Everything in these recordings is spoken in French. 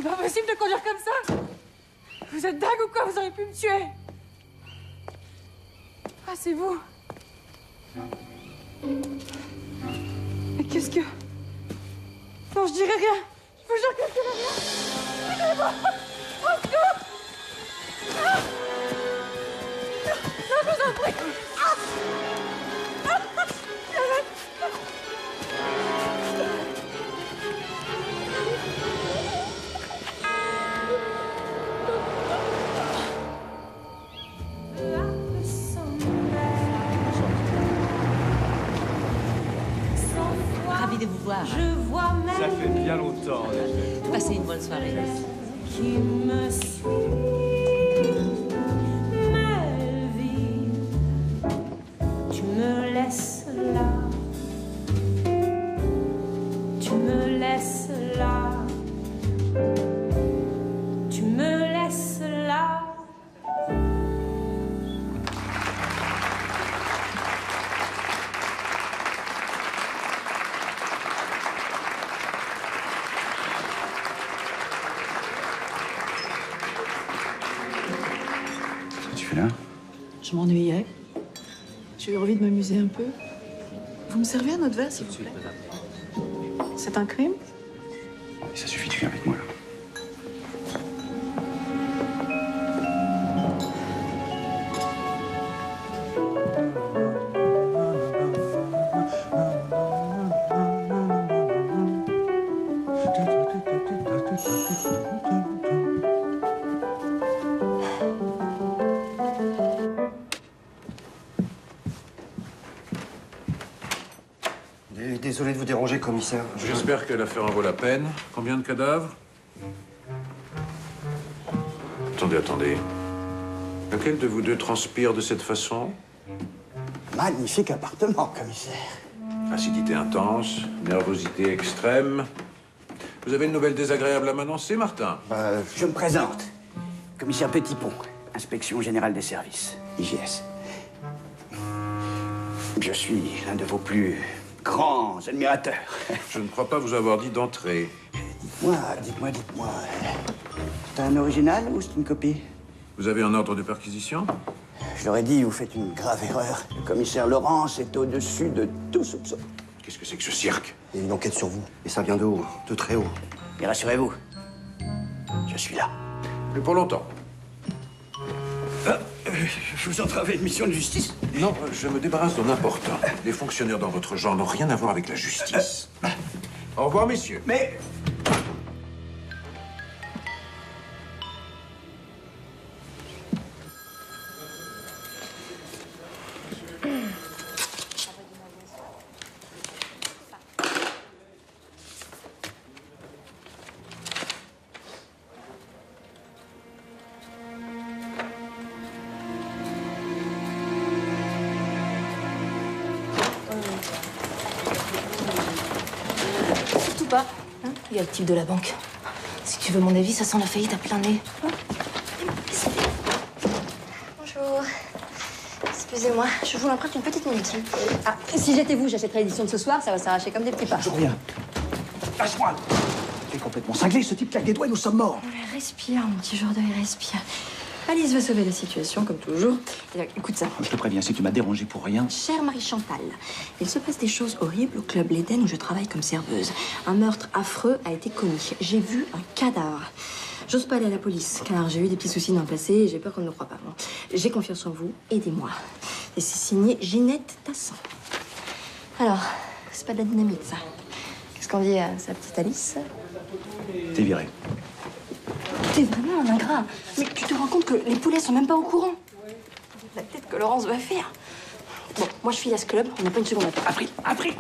pas possible de conduire comme ça. Vous êtes dingue ou quoi? Vous auriez pu me tuer. Ah, c'est vous. Mais qu'est-ce que... Non, je dirai rien. Je vous jure que je dirai rien. Aidez-moi. Au secours. Ah. Non, je vous en prie. Ah. Ravi de vous voir. Ça fait bien longtemps. Passez une bonne soirée. Qui me suit, ma vie, tu me laisses là, tu me laisses là, tu me laisses là. Tu fais là? Je m'ennuyais. J'ai eu envie de m'amuser un peu. Vous me servez un autre verre, s'il vous plaît? C'est un crime? Ça suffit, tu viens avec moi là. Désolé de vous déranger, commissaire. J'espère que l'affaire en vaut la peine. Combien de cadavres? Attendez. Lequel de vous deux transpire de cette façon? Magnifique appartement, commissaire. Acidité intense, nervosité extrême. Vous avez une nouvelle désagréable à m'annoncer, Martin? Je me présente. Commissaire Petitpont, Inspection Générale des Services, IGS. Je suis l'un de vos plus grands admirateurs. Je ne crois pas vous avoir dit d'entrer. Dites-moi. C'est un original ou c'est une copie? Vous avez un ordre de perquisition? Je leur ai dit, vous faites une grave erreur. Le commissaire Laurence est au-dessus de tout soupçon. Qu'est-ce que c'est que ce cirque? Il y a une enquête sur vous. Et ça vient de haut, de très haut. Et rassurez-vous, je suis là. Plus pour longtemps. Je vous entravez une mission de justice? Non, je me débarrasse d'un important. Les fonctionnaires dans votre genre n'ont rien à voir avec la justice. Au revoir, messieurs. Mais... Surtout pas. Hein, il y a le type de la banque. Si tu veux mon avis, ça sent la faillite à plein nez. Bonjour. Excusez-moi, je vous l'emprunte une petite minute. Ah, si j'étais vous, j'achèterais l'édition de ce soir, ça va s'arracher comme des petits pains. Je reviens. Lâche-moi. Tu es complètement cinglé, ce type claque des doigts et nous sommes morts. Respire, mon petit Jourdain, respire. Alice veut sauver la situation, comme toujours. Écoute ça. Je te préviens, si tu m'as dérangé pour rien... Chère Marie-Chantal, il se passe des choses horribles au Club L'Éden où je travaille comme serveuse. Un meurtre affreux a été commis. J'ai vu un cadavre. J'ose pas aller à la police, car j'ai eu des petits soucis dans le passé et j'ai peur qu'on ne me croie pas. Bon, j'ai confiance en vous, aidez-moi. Et c'est signé Ginette Tassin. Alors, c'est pas de la dynamite, ça. Qu'est-ce qu'on dit à sa petite Alice? T'es viré. T'es vraiment un ingrat. Mais tu te rends compte que les poulets sont même pas au courant? La tête que Laurence va faire. Bon, moi je file à ce club, on n'a pas une seconde à perdre. Appris.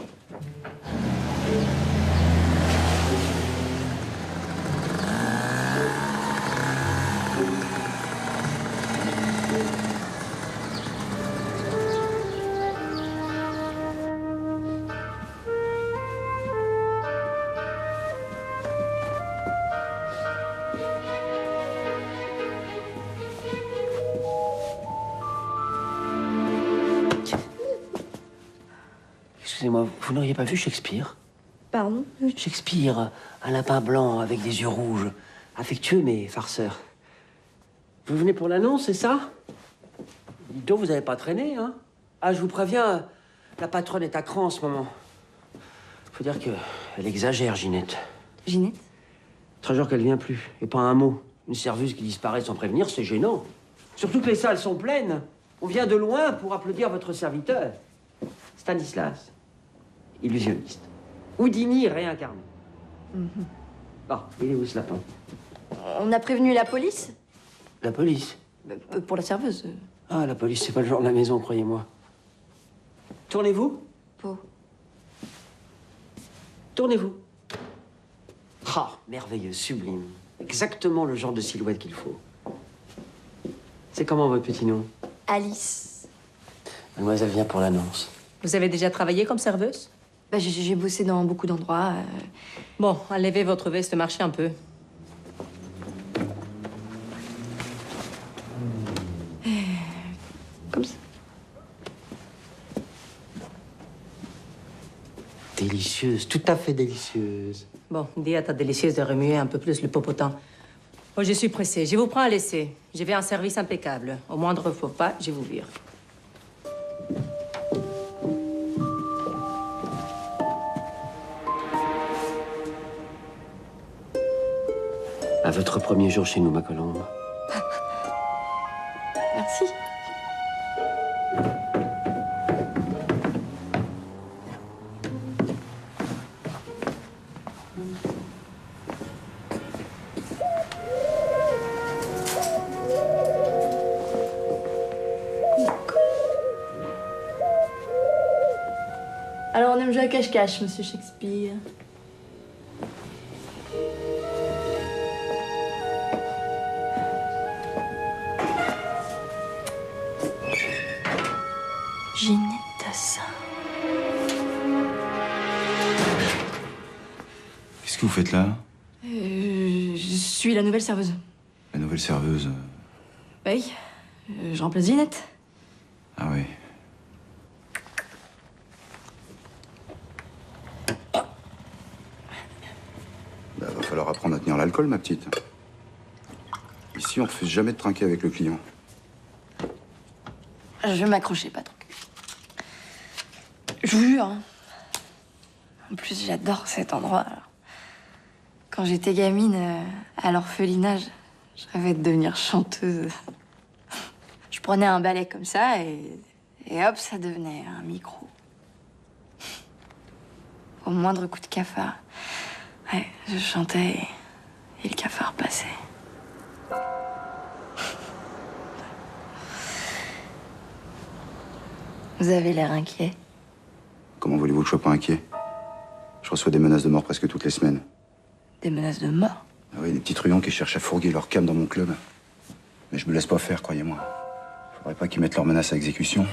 Excusez-moi, vous n'auriez pas vu Shakespeare? Pardon? Shakespeare, un lapin blanc avec des yeux rouges. affectueux, mais farceur. Vous venez pour l'annonce, c'est ça? Dites donc, vous n'avez pas traîné, hein? Ah, je vous préviens, la patronne est à cran en ce moment. Faut dire qu'elle exagère, Ginette. Ginette? 3 jours qu'elle vient plus, et pas un mot. Une serveuse qui disparaît sans prévenir, c'est gênant. Surtout que les salles sont pleines. On vient de loin pour applaudir votre serviteur. Stanislas, illusionniste. Houdini réincarné. Ah, il est où ce lapin? On a prévenu la police? La police? Pour la serveuse. Ah, la police, c'est pas le genre de la maison, croyez-moi. Tournez-vous. Pau. Tournez-vous. Ah, merveilleux, sublime. Exactement le genre de silhouette qu'il faut. C'est comment votre petit nom? Alice. Mademoiselle vient pour l'annonce. Vous avez déjà travaillé comme serveuse? Bah, j'ai bossé dans beaucoup d'endroits. Bon, enlevez votre veste, marchez un peu. Comme ça. Délicieuse, tout à fait délicieuse. Bon, dis à ta délicieuse de remuer un peu plus le popotin. Oh, je suis pressée. Je vous prends à l'essai. Je vais un service impeccable. Au moindre faux pas, je vous vire. À votre premier jour chez nous, ma colombe. Merci. Alors, on aime jouer à cache-cache, monsieur Shakespeare. Ginette Tassin. Qu'est-ce que vous faites là? Je suis la nouvelle serveuse. La nouvelle serveuse. Oui, je remplace Ginette. Ah oui. Bah, va falloir apprendre à tenir l'alcool, ma petite. Ici, on refuse jamais de trinquer avec le client. Je vais m'accrocher, patron. Je vous jure. Hein. En plus, j'adore cet endroit. Alors. Quand j'étais gamine, à l'orphelinat, je rêvais de devenir chanteuse. Je prenais un balai comme ça et hop, ça devenait un micro. Au moindre coup de cafard, ouais, je chantais et le cafard passait. Vous avez l'air inquiet. Comment voulez-vous que je sois pas inquiet? Je reçois des menaces de mort presque toutes les semaines. Des menaces de mort? Ah oui, des petits truands qui cherchent à fourguer leur cam dans mon club. Mais je me laisse pas faire, croyez-moi. Faudrait pas qu'ils mettent leurs menaces à exécution.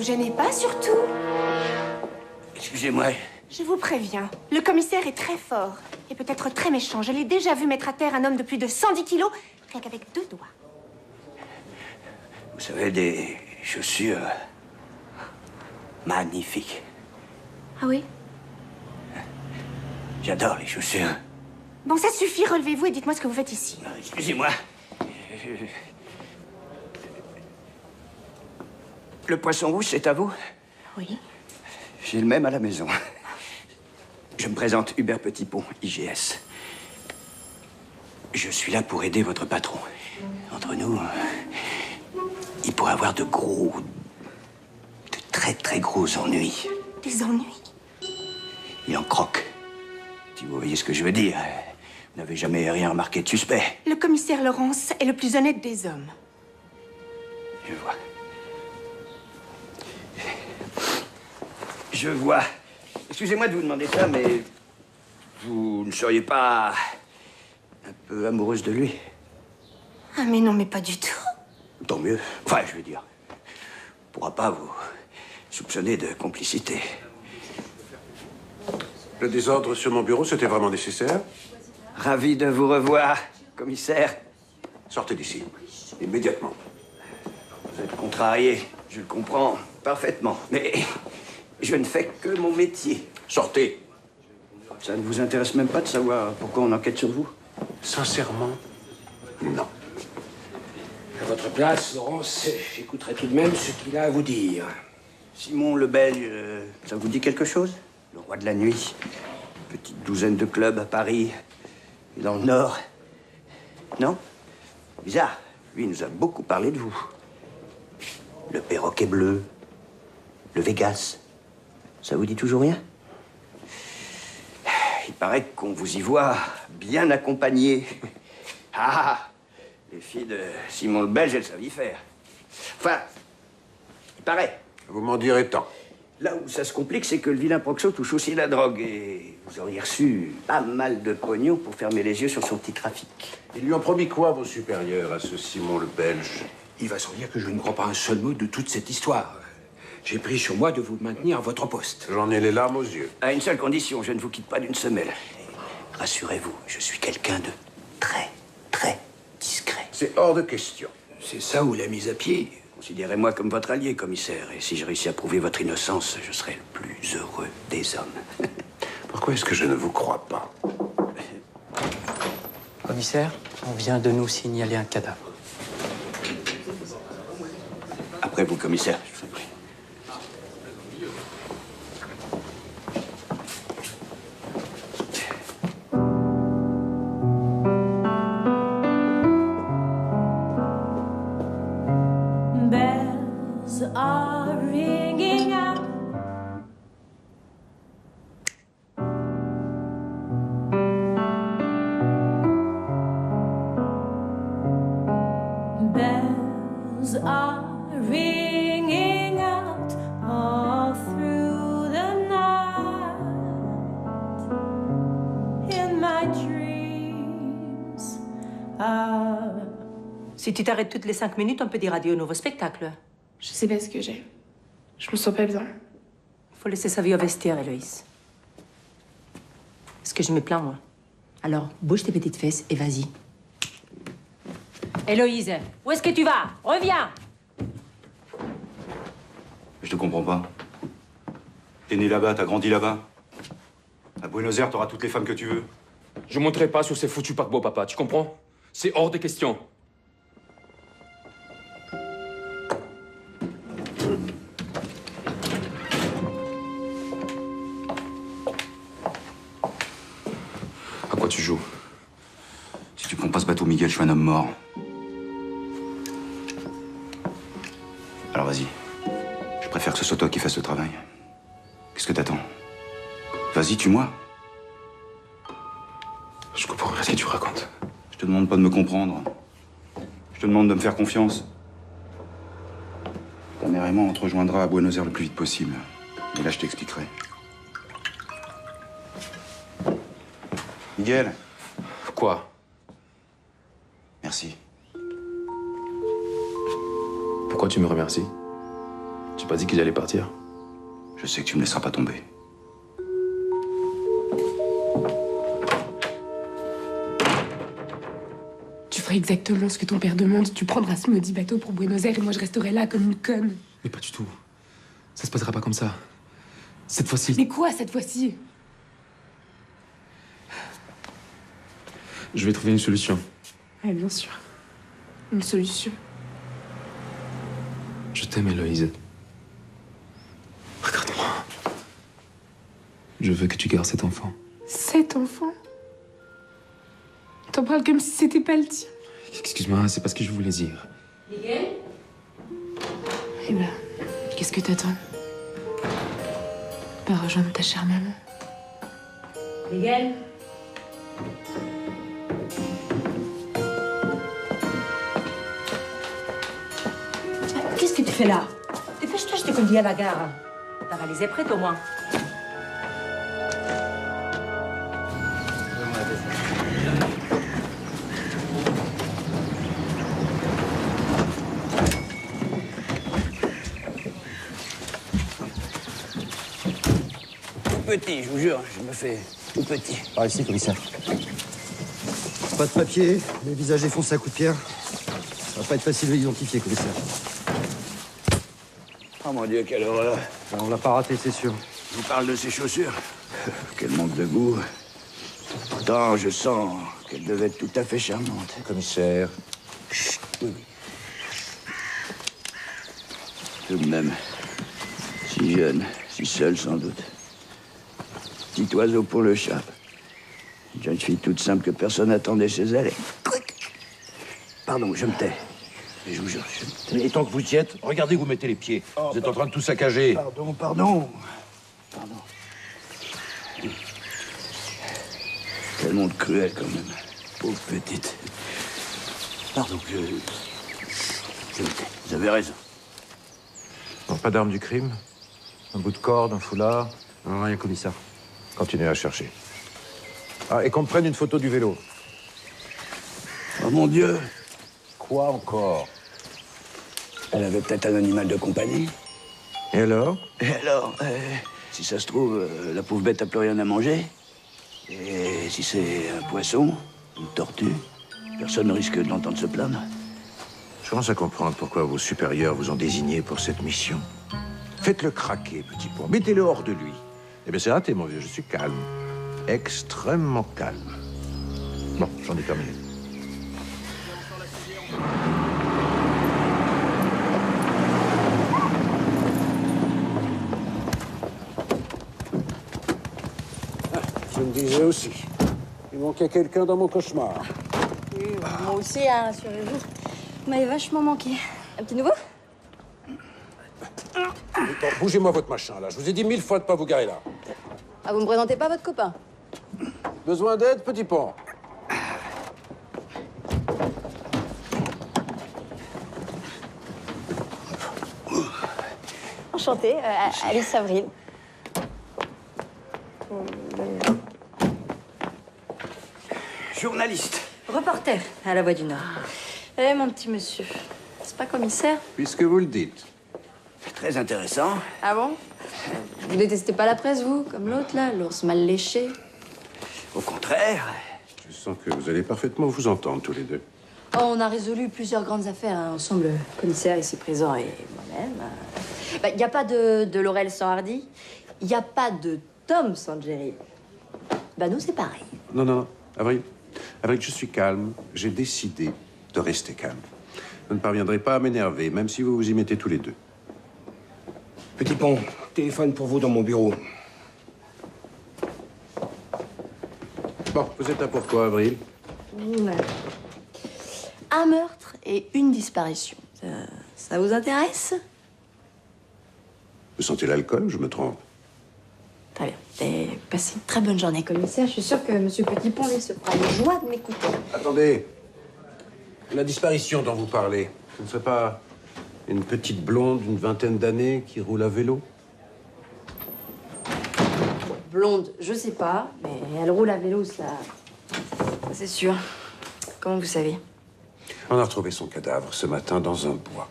Gênez pas, surtout. Excusez-moi. Je vous préviens, le commissaire est très fort et peut-être très méchant. Je l'ai déjà vu mettre à terre un homme de plus de 110 kilos, rien qu'avec 2 doigts. Vous savez, des chaussures magnifiques. Ah oui? J'adore les chaussures. Bon, ça suffit, relevez-vous et dites-moi ce que vous faites ici. Excusez-moi. Le poisson rouge, c'est à vous? Oui. J'ai le même à la maison. Je me présente Hubert Petitpont, IGS. Je suis là pour aider votre patron. Entre nous, il pourrait avoir de très gros ennuis. Des ennuis? Il en croque. Si vous voyez ce que je veux dire. Vous n'avez jamais rien remarqué de suspect. Le commissaire Laurence est le plus honnête des hommes. Je vois. Je vois. Excusez-moi de vous demander ça, mais vous ne seriez pas un peu amoureuse de lui? Ah, mais non, mais pas du tout. Tant mieux. Enfin, je veux dire, on pourra pas vous soupçonner de complicité. Le désordre sur mon bureau, c'était vraiment nécessaire? Ravi de vous revoir, commissaire. Sortez d'ici, immédiatement. Vous êtes contrarié, je le comprends parfaitement. Mais je ne fais que mon métier. Sortez. Ça ne vous intéresse même pas de savoir pourquoi on enquête sur vous? Sincèrement, non. À votre place, Laurence, j'écouterai tout de même ce qu'il a à vous dire. Simon le Belge, ça vous dit quelque chose? Le roi de la nuit. Petite douzaine de clubs à Paris et dans le Nord. Non? Bizarre. Lui, il nous a beaucoup parlé de vous. Le perroquet bleu. Le Vegas. Ça vous dit toujours rien? Il paraît qu'on vous y voit bien accompagné. Ah! Les filles de Simon le Belge, elles savent y faire. Enfin, il paraît. Vous m'en direz tant. Là où ça se complique, c'est que le vilain Proxo touche aussi la drogue. Et vous auriez reçu pas mal de pognon pour fermer les yeux sur son petit trafic. Ils lui ont promis quoi, vos supérieurs, à ce Simon le Belge? Il va sans dire que je ne crois pas un seul mot de toute cette histoire. J'ai pris sur moi de vous maintenir à votre poste. J'en ai les larmes aux yeux. À une seule condition, je ne vous quitte pas d'une semelle. Et rassurez-vous, je suis quelqu'un de très, très discret. C'est hors de question. C'est ça ou la mise à pied. Considérez-moi comme votre allié, commissaire. Et si je réussis à prouver votre innocence, je serai le plus heureux des hommes. Pourquoi est-ce que je ne vous crois pas? Commissaire, on vient de nous signaler un cadavre. Après vous, commissaire, je vous en prie. Bells are ringing out. Bells are ringing out all through the night. In my dreams are. Si tu t'arrêtes toutes les 5 minutes, on peut dire adieu au nouveau spectacle. Je sais pas ce que j'ai. Je me sens pas bien. Faut laisser sa vie au vestiaire, Héloïse. Parce que je me plains, moi. Alors, bouge tes petites fesses et vas-y. Héloïse, où est-ce que tu vas? Reviens! Je te comprends pas. T'es né là-bas, t'as grandi là-bas. À Buenos Aires, t'auras toutes les femmes que tu veux. Je monterai pas sur ces foutus paquebots, papa, tu comprends? C'est hors de question. À quoi tu joues? Si tu prends pas ce bateau, Miguel, je suis un homme mort. Alors vas-y. Je préfère que ce soit toi qui fasses le travail. Qu'est-ce que t'attends? Vas-y, tue-moi. Je comprends rien à ce que tu racontes. Je te demande pas de me comprendre. Je te demande de me faire confiance. Ta mère et moi, on te rejoindra à Buenos Aires le plus vite possible. Et là, je t'expliquerai. Miguel. Quoi? Merci. Pourquoi tu me remercies? Tu pas dit que j'allais partir? Je sais que tu me laisseras pas tomber. Tu ferais exactement ce que ton père demande. Tu prendras ce maudit bateau pour Buenos Aires et moi je resterai là comme une conne. Mais pas du tout. Ça se passera pas comme ça. Cette fois-ci... Mais quoi, cette fois-ci? Je vais trouver une solution. Ouais, bien sûr. Une solution. Je t'aime, Héloïse. Regarde-moi. Je veux que tu gardes cet enfant. Cet enfant? T'en parles comme si c'était pas le tien. Excuse-moi, c'est pas ce que je voulais dire. Miguel? Eh ben, qu'est-ce que t'attends? Pas rejoindre ta chère maman. Miguel? Qu'est-ce que tu fais là? Dépêche-toi, je te conduis à la gare. Ta valise est prête au moins. petit, je vous jure. Je me fais tout petit. Par ici, commissaire. Pas de papier, les visages défoncés à coups de pierre. Ça va pas être facile de l'identifier, commissaire. Oh mon Dieu, quelle horreur. On l'a pas raté, c'est sûr. Je vous parle de ces chaussures. Quel manque de goût. Pourtant, je sens qu'elle devait être tout à fait charmante. Commissaire. Chut, oui. Tout de même, si jeune, si seule sans doute. Petit oiseau pour le chat. Une jeune fille toute simple que personne n'attendait chez elle. Et... Pardon, je me tais. Mais je vous jure, je me tais. Et tant que vous y êtes, regardez où vous mettez les pieds. Vous êtes en train de tout saccager. Pardon. Quel monde cruel, quand même. Pauvre petite. Pardon, je me tais. Vous avez raison. Non, pas d'arme du crime? Un bout de corde, un foulard? Non, rien, commissaire. Continuez à chercher. Ah, et qu'on me prenne une photo du vélo. Oh mon Dieu! Quoi encore? Elle avait peut-être un animal de compagnie. Et alors? Si ça se trouve, la pauvre bête a plus rien à manger. Et si c'est un poisson, une tortue, personne ne risque de l'entendre se plaindre. Je commence à comprendre pourquoi vos supérieurs vous ont désigné pour cette mission. Faites-le craquer, petit point. Mettez-le hors de lui. Eh bien, c'est raté, mon vieux. Je suis calme. Extrêmement calme. Bon, j'en ai terminé. Je me disais aussi. Il manquait quelqu'un dans mon cauchemar. Oui, moi aussi, hein, rassurez-vous. Vous m'avez vachement manqué. Un petit nouveau? Attends, bougez-moi votre machin, là. Je vous ai dit 1000 fois de pas vous garer là. Ah, vous me présentez pas votre copain? Besoin d'aide, petit pont? Enchantée, Alice Avril. Journaliste. Reporter à La Voix du Nord. Eh, mon petit monsieur, c'est pas commissaire? Puisque vous le dites. Très intéressant. Ah bon? Vous détestez pas la presse, vous, comme l'autre, là, l'ours mal léché? Au contraire. Je sens que vous allez parfaitement vous entendre, tous les deux. Oh, on a résolu plusieurs grandes affaires, hein, ensemble, le commissaire ici présent et moi-même. Il n'y a pas de Laurel sans Hardy, il n'y a pas de Tom sans Jerry. Bah, nous, c'est pareil. Non. Avril, je suis calme. J'ai décidé de rester calme. Vous ne parviendrez pas à m'énerver, même si vous vous y mettez tous les deux. Petit pont, téléphone pour vous dans mon bureau. Bon, vous êtes là pour quoi, Avril? Ouais. Un meurtre et une disparition. Ça vous intéresse? Vous sentez l'alcool ou je me trompe? Très bien. Et passez une très bonne journée, commissaire. Je suis sûre que Monsieur Petitpont, lui, se fera une joie de m'écouter. Attendez. La disparition dont vous parlez, ce ne serait pas une petite blonde d'une vingtaine d'années qui roule à vélo? Blonde, je sais pas, mais elle roule à vélo, ça c'est sûr. Comment vous savez? On a retrouvé son cadavre ce matin dans un bois.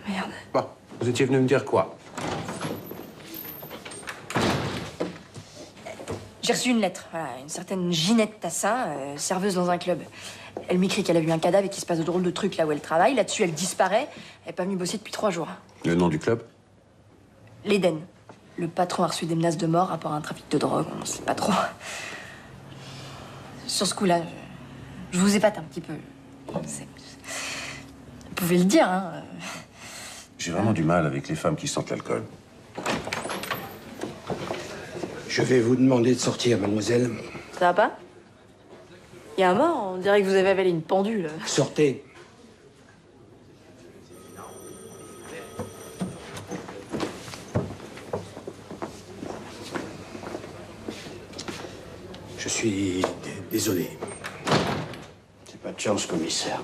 Merde. Bon, vous étiez venu me dire quoi? J'ai reçu une lettre, voilà, une certaine Ginette Tassin, serveuse dans un club. Elle m'écrit qu'elle a vu un cadavre et qu'il se passe de drôles de trucs là où elle travaille. Là-dessus, elle disparaît. Elle n'est pas venue bosser depuis 3 jours. Le nom du club? L'Éden. Le patron a reçu des menaces de mort rapport à un trafic de drogue. On ne sait pas trop. Sur ce coup-là, je vous épate un petit peu. Vous pouvez le dire, hein. J'ai vraiment du mal avec les femmes qui sentent l'alcool. Je vais vous demander de sortir, mademoiselle. Ça va pas? Il y a un mort, on dirait que vous avez avalé une pendule. Sortez. Je suis désolé. C'est pas de chance, commissaire.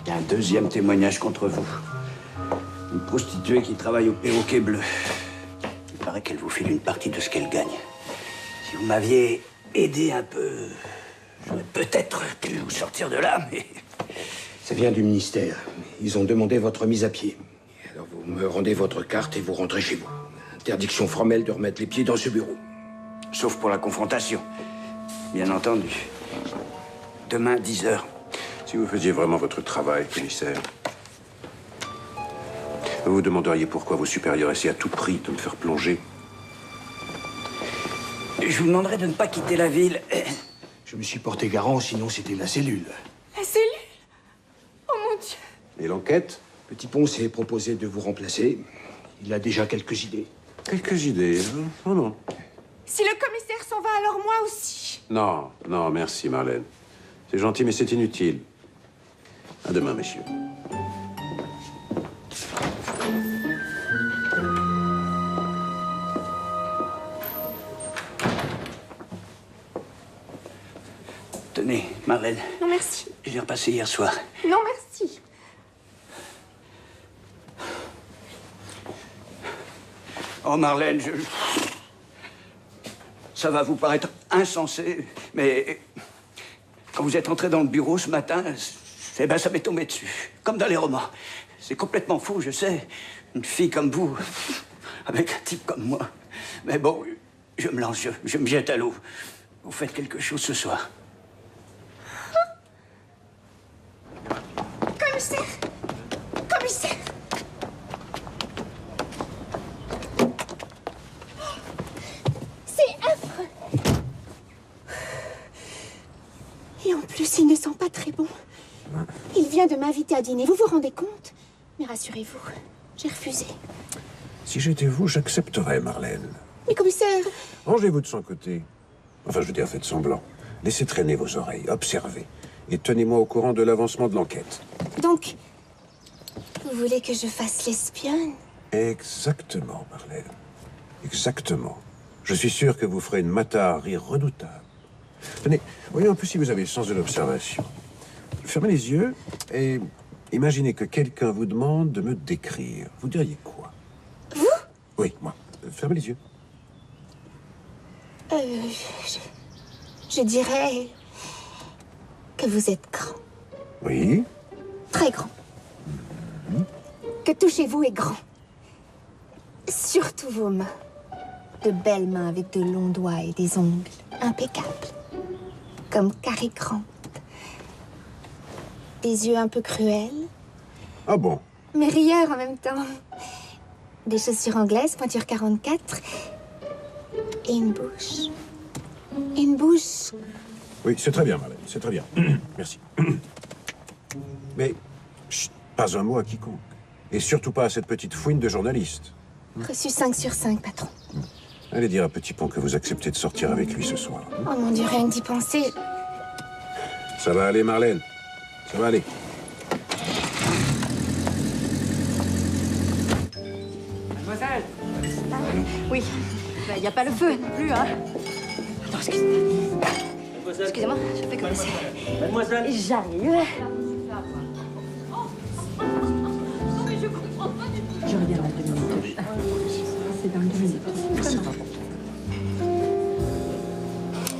Il y a un deuxième témoignage contre vous. Une prostituée qui travaille au Perroquet Bleu. Il paraît qu'elle vous file une partie de ce qu'elle gagne. Si vous m'aviez aidé un peu, j'aurais peut-être pu vous sortir de là, mais... Ça vient du ministère. Ils ont demandé votre mise à pied. Alors vous me rendez votre carte et vous rentrez chez vous. Interdiction formelle de remettre les pieds dans ce bureau. Sauf pour la confrontation, bien entendu. Demain, 10h. Si vous faisiez vraiment votre travail, commissaire, vous vous demanderiez pourquoi vos supérieurs essaient à tout prix de me faire plonger. Je vous demanderai de ne pas quitter la ville. Je me suis porté garant, sinon c'était la cellule. La cellule? Oh mon Dieu! Et l'enquête? Petit Pont s'est proposé de vous remplacer. Il a déjà quelques idées. Quelques idées, hein? Oh non. Si le commissaire s'en va, alors moi aussi. Non, non, merci, Marlène. C'est gentil, mais c'est inutile. À demain, messieurs. Tenez, Marlène. Non, merci. Je l'ai repassé hier soir. Non, merci. Oh, Marlène, ça va vous paraître insensé, mais quand vous êtes entrée dans le bureau ce matin, eh ben, ça m'est tombé dessus, comme dans les romans. C'est complètement fou, je sais. Une fille comme vous, avec un type comme moi. Mais bon, je me lance, je me jette à l'eau. Vous faites quelque chose ce soir. Commissaire! Commissaire! C'est affreux! Et en plus, il ne sent pas très bon. Il vient de m'inviter à dîner, vous vous rendez compte? Mais rassurez-vous, j'ai refusé. Si j'étais vous, j'accepterais, Marlène. Mais commissaire... Rangez-vous de son côté. Enfin, je veux dire, faites semblant. Laissez traîner vos oreilles, observez. Et tenez-moi au courant de l'avancement de l'enquête. Donc, vous voulez que je fasse l'espionne? Exactement, Marlène. Exactement. Je suis sûr que vous ferez une matarie redoutable. Tenez, voyez un peu si vous avez le sens de l'observation. Fermez les yeux et imaginez que quelqu'un vous demande de me décrire. Vous diriez quoi? Vous? Oui, moi. Fermez les yeux. Je dirais que vous êtes grand. Oui. Très grand. Que tout chez vous est grand. Surtout vos mains. De belles mains avec de longs doigts et des ongles impeccables. Comme Cary Grant. Des yeux un peu cruels, Ah bon? mais rieurs en même temps. Des chaussures anglaises, pointure 44. Et une bouche. Une bouche. Oui, c'est très bien, Marlène, c'est très bien. Merci. Mais, chut, pas un mot à quiconque. Et surtout pas à cette petite fouine de journaliste. Reçu 5 sur 5, patron. Allez dire à Petit Pont que vous acceptez de sortir avec lui ce soir. Oh mon Dieu, rien que d'y penser. Ça va aller, Marlène. Ça va aller. Mademoiselle! Oui. Il n'y a pas le feu non plus, hein. Attends, excusez-moi, je fais comme ça. Mademoiselle! J'arrive. Je reviens dans 2 minutes. C'est dans 2 minutes. Merci.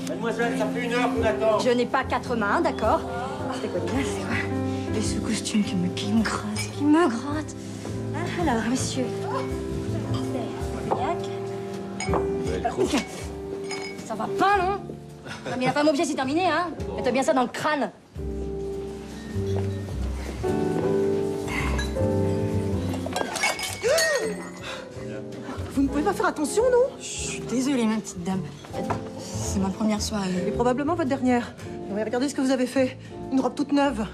Mademoiselle, ça fait 1 heure qu'on attend. Je n'ai pas 4 mains, d'accord? C'est quoi, Lina? C'est quoi? Et ce costume qui me gratte, qui me gratte. Ah, alors, monsieur. Ça va pas, non? Non, mais la femme objet, c'est terminé, hein? Mets-toi bien ça dans le crâne. Vous ne pouvez pas faire attention, non? Je suis désolée, ma petite dame. C'est ma première soirée. Et probablement votre dernière. Mais regardez ce que vous avez fait. Une robe toute neuve.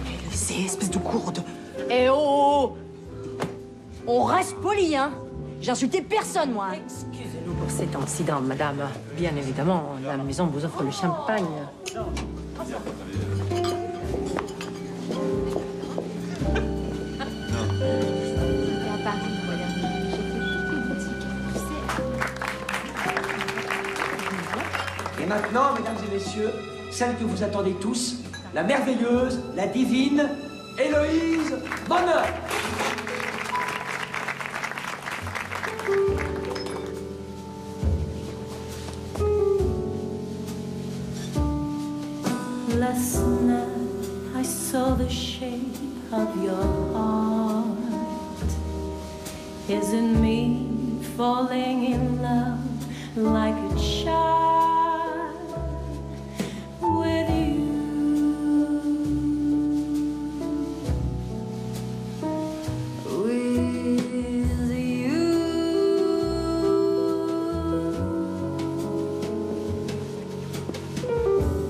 Mais laissez, espèce de gourde. Eh oh! On reste poli, hein? J'ai insulté personne, moi. Excusez-nous pour cet incident, madame. Bien évidemment, la maison vous offre le champagne. Et maintenant, mesdames et messieurs, celle que vous attendez tous, la merveilleuse, la divine, Héloïse Bonheur. Last night I saw the shape of your heart Isn't me falling in love like a child with you? With you.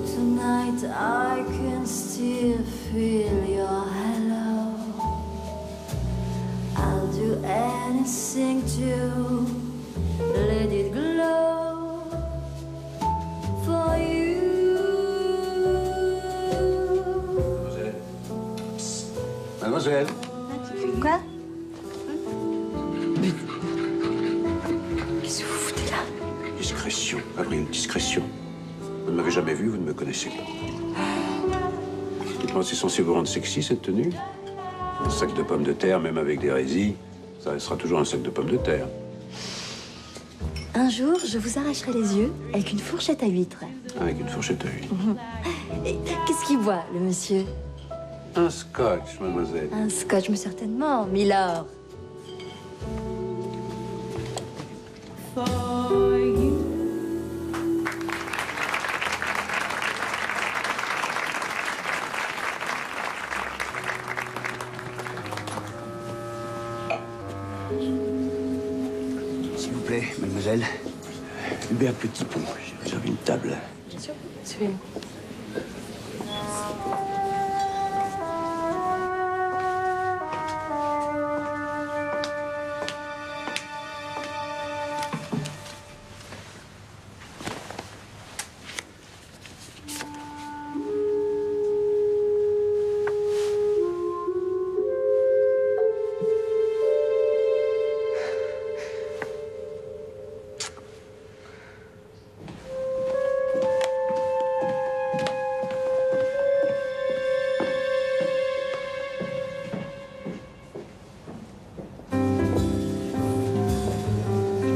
Tonight I can still feel your hello. I'll do anything to let it glow for you. Mademoiselle. Quoi? Qu'est-ce que vous foutez là? Discrétion, Avril, discrétion. Vous ne m'avez jamais vu, vous ne me connaissez pas. Dites-moi, c'est censé vous rendre sexy, cette tenue? Un sac de pommes de terre, même avec d'hérésie, ça restera toujours un sac de pommes de terre. Un jour, je vous arracherai les yeux avec une fourchette à huîtres. Avec une fourchette à huîtres. Et qu'est-ce qu'il boit, le monsieur? Un scotch, mademoiselle. Un scotch, mais certainement, Milord. For you. S'il vous plaît, mademoiselle. Hubert Petit-Pont, j'ai réservé une table. Bien sûr, suivez-moi.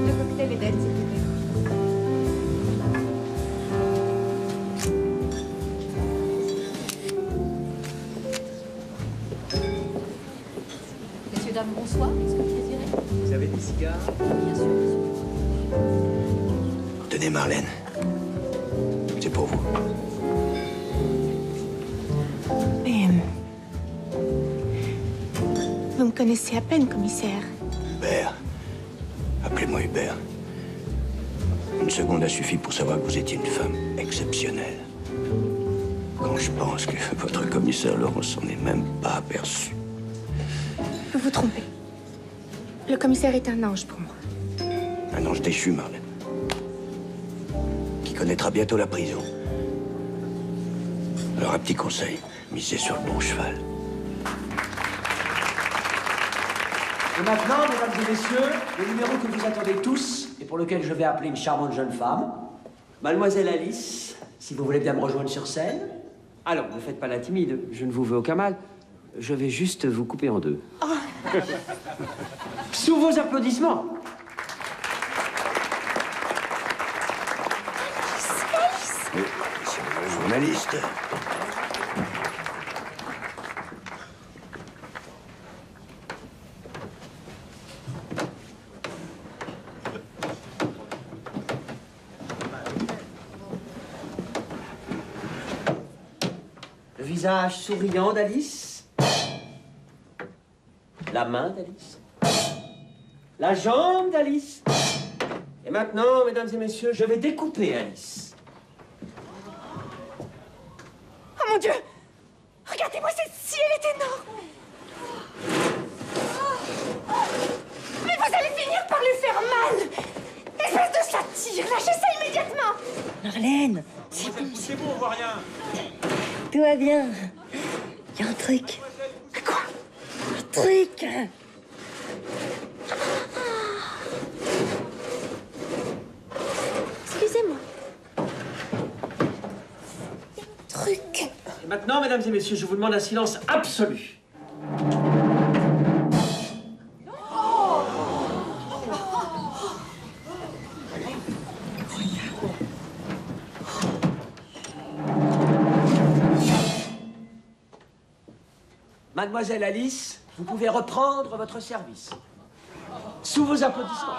Deux cocktails Eden, s'il vous plaît. Messieurs, dames, bonsoir. Qu'est-ce que vous désirez? Vous avez des cigares? Bien sûr, monsieur. Tenez, Marlène. C'est pour vous. Mais... vous me connaissez à peine, commissaire. Hubert. Appelez-moi Hubert. Une seconde a suffi pour savoir que vous étiez une femme exceptionnelle. Quand je pense que votre commissaire Laurent s'en est même pas aperçu. Vous vous trompez. Le commissaire est un ange pour moi. Un ange déchu, Marlène. Qui connaîtra bientôt la prison. Alors un petit conseil, misez sur le bon cheval. Et maintenant, mesdames et messieurs, le numéro que vous attendez tous et pour lequel je vais appeler une charmante jeune femme, Mademoiselle Alice, si vous voulez bien me rejoindre sur scène. Alors, ne faites pas la timide, je ne vous veux aucun mal. Je vais juste vous couper en deux. Sous vos applaudissements. Oui, c'est un journaliste. Le visage souriant d'Alice. La main d'Alice. La jambe d'Alice. Et maintenant, mesdames et messieurs, je vais découper Alice. Oh mon Dieu! Regardez-moi cette scie, elle est énorme! Mais vous allez finir par lui faire mal! Espèce de satire! Lâchez ça immédiatement! Marlène, c'est bon. Poussez-vous, on voit rien. Tout va bien. Il y a un truc. Quoi? Un truc. Excusez-moi. Truc. Et maintenant, mesdames et messieurs, je vous demande un silence absolu. Mademoiselle Alice, vous pouvez reprendre votre service. Sous vos applaudissements.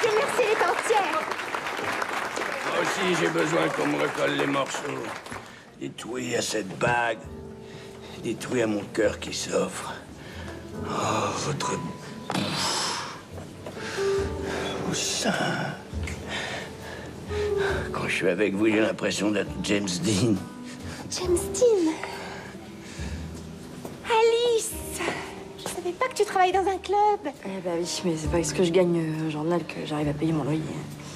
Dieu merci, elle est entière. Moi aussi, j'ai besoin qu'on me recolle les morceaux. Détruits à cette bague. Détruits à mon cœur qui s'offre. Oh, votre bouffe. Vos seins. Quand je suis avec vous, j'ai l'impression d'être James Dean. James Dean. Alice. Je savais pas que tu travailles dans un club. Eh bah oui, mais c'est pas parce que je gagne au journal que j'arrive à payer mon loyer.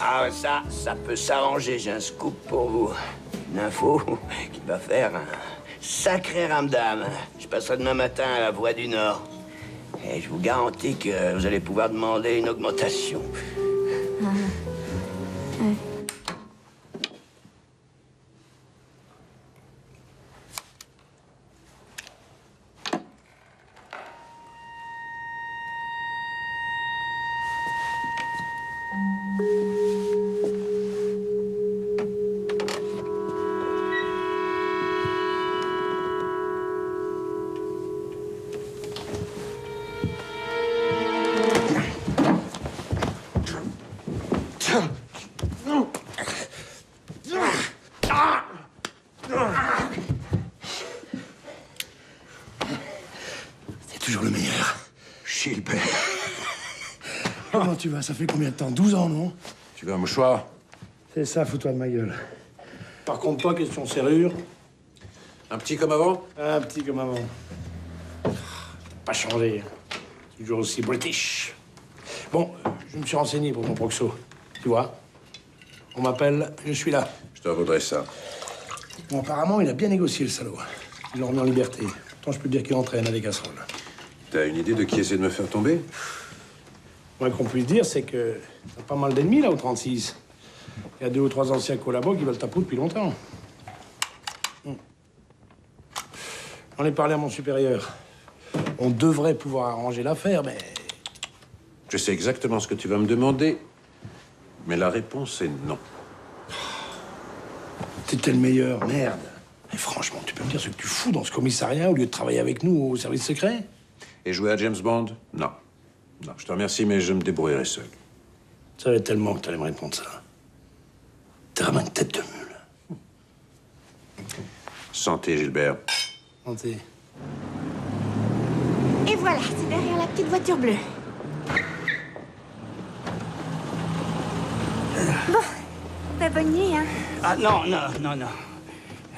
Ah, ça peut s'arranger. J'ai un scoop pour vous. Une info qui va faire un sacré ramdam. Je passerai demain matin à la Voie du Nord. Et je vous garantis que vous allez pouvoir demander une augmentation. Ouais. C'est toujours le meilleur. Gilbert. Comment tu vas? Ça fait combien de temps? 12 ans, non? Tu veux un mouchoir? C'est ça, fous-toi de ma gueule. Par contre, toi, question serrure. Un petit comme avant? Un petit comme avant. Pas changé. Toujours aussi british. Bon, je me suis renseigné pour ton proxo. Tu vois? On m'appelle, je suis là. Je te vaudrais ça. Bon, apparemment, il a bien négocié, le salaud. Il l'a remis en liberté. Pourtant, je peux te dire qu'il entraîne avec casserole. T'as une idée de qui essaie de me faire tomber? Moi, qu'on puisse dire, c'est que t'as pas mal d'ennemis, là, au 36. Il y a 2 ou 3 anciens collabos qui veulent ta peau depuis longtemps. J'en ai parlé à mon supérieur. On devrait pouvoir arranger l'affaire, mais... Je sais exactement ce que tu vas me demander, mais la réponse est non. T'étais le meilleur, merde. Et franchement, tu peux me dire ce que tu fous dans ce commissariat au lieu de travailler avec nous au service secret? Et jouer à James Bond? Non. Non, je te remercie, mais je me débrouillerai seul. Je savais tellement que t'allais me répondre ça. T'es vraiment une tête de mule. Santé, Gilbert. Santé. Et voilà, c'est derrière la petite voiture bleue. Bon, bah, bonne nuit, hein. Ah non.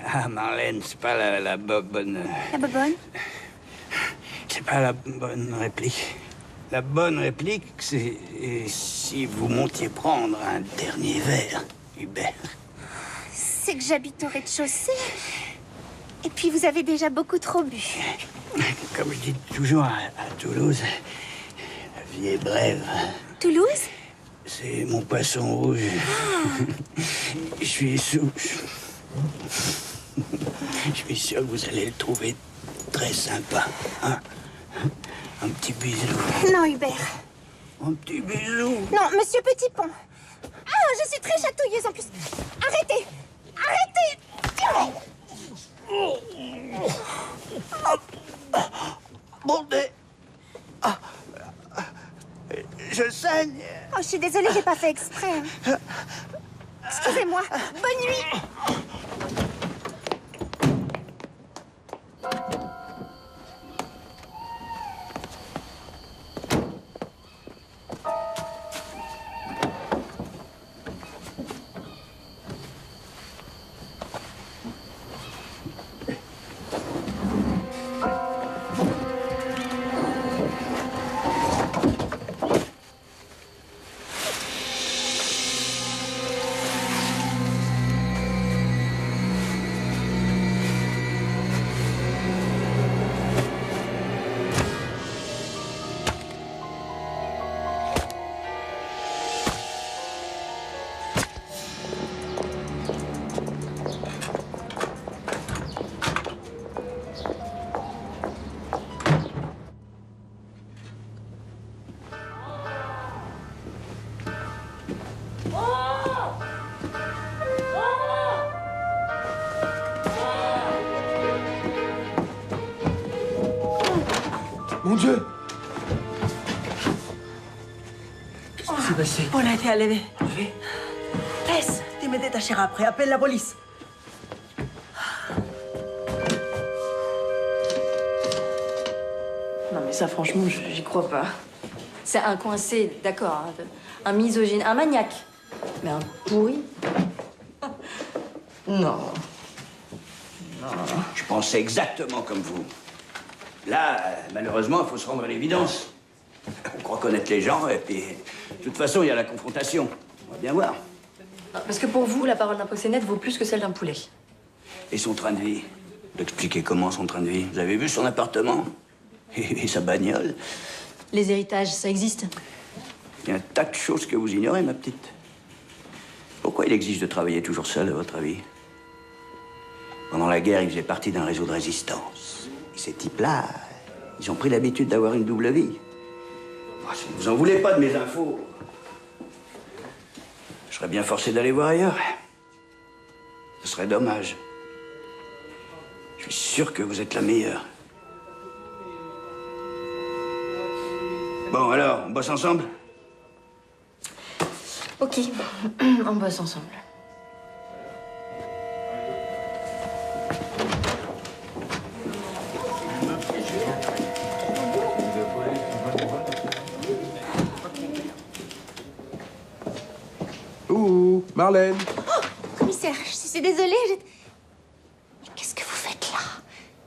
Ah, Marlène, c'est pas la bonne... La bobonne. C'est pas la bonne réplique. La bonne réplique, c'est si vous montiez prendre un dernier verre, Hubert. C'est que j'habite au rez-de-chaussée. Et puis vous avez déjà beaucoup trop bu. Comme je dis toujours à Toulouse, la vie est brève. Toulouse? C'est mon poisson rouge. Je suis sous. Je suis sûr que vous allez le trouver très sympa. Hein? Un petit bisou. Non, Hubert. Un petit bisou. Non, monsieur Petitpont. Ah, je suis très chatouilleuse en plus. Arrêtez. Arrêtez. Bondé. Je saigne. Oh, je suis désolée, j'ai pas fait exprès. Excusez-moi. Bonne nuit. Mon Dieu! Qu'est-ce qui s'est passé? Paul a été enlevé. Laisse, tu me détacheras après. Appelle la police. Non mais ça franchement, j'y crois pas. C'est un coincé, d'accord, hein, un misogyne, un maniaque. Mais un pourri? Non. Je pensais exactement comme vous. Là, malheureusement, il faut se rendre à l'évidence. On croit connaître les gens, et puis, de toute façon, il y a la confrontation. On va bien voir. Parce que pour vous, la parole d'un proxénète vaut plus que celle d'un poulet. Et son train de vie? D'expliquer comment son train de vie? Vous avez vu son appartement? Et sa bagnole? Les héritages, ça existe? Il y a un tas de choses que vous ignorez, ma petite. Pourquoi il exige de travailler toujours seul, à votre avis? Pendant la guerre, il faisait partie d'un réseau de résistance. Et ces types-là, ils ont pris l'habitude d'avoir une double vie. Bon, si vous en voulez pas de mes infos, je serais bien forcé d'aller voir ailleurs. Ce serait dommage. Je suis sûr que vous êtes la meilleure. Bon, alors, on bosse ensemble? Ok, on bosse ensemble. Ouh, Marlène. Commissaire, je suis désolée. Mais qu'est-ce que vous faites là?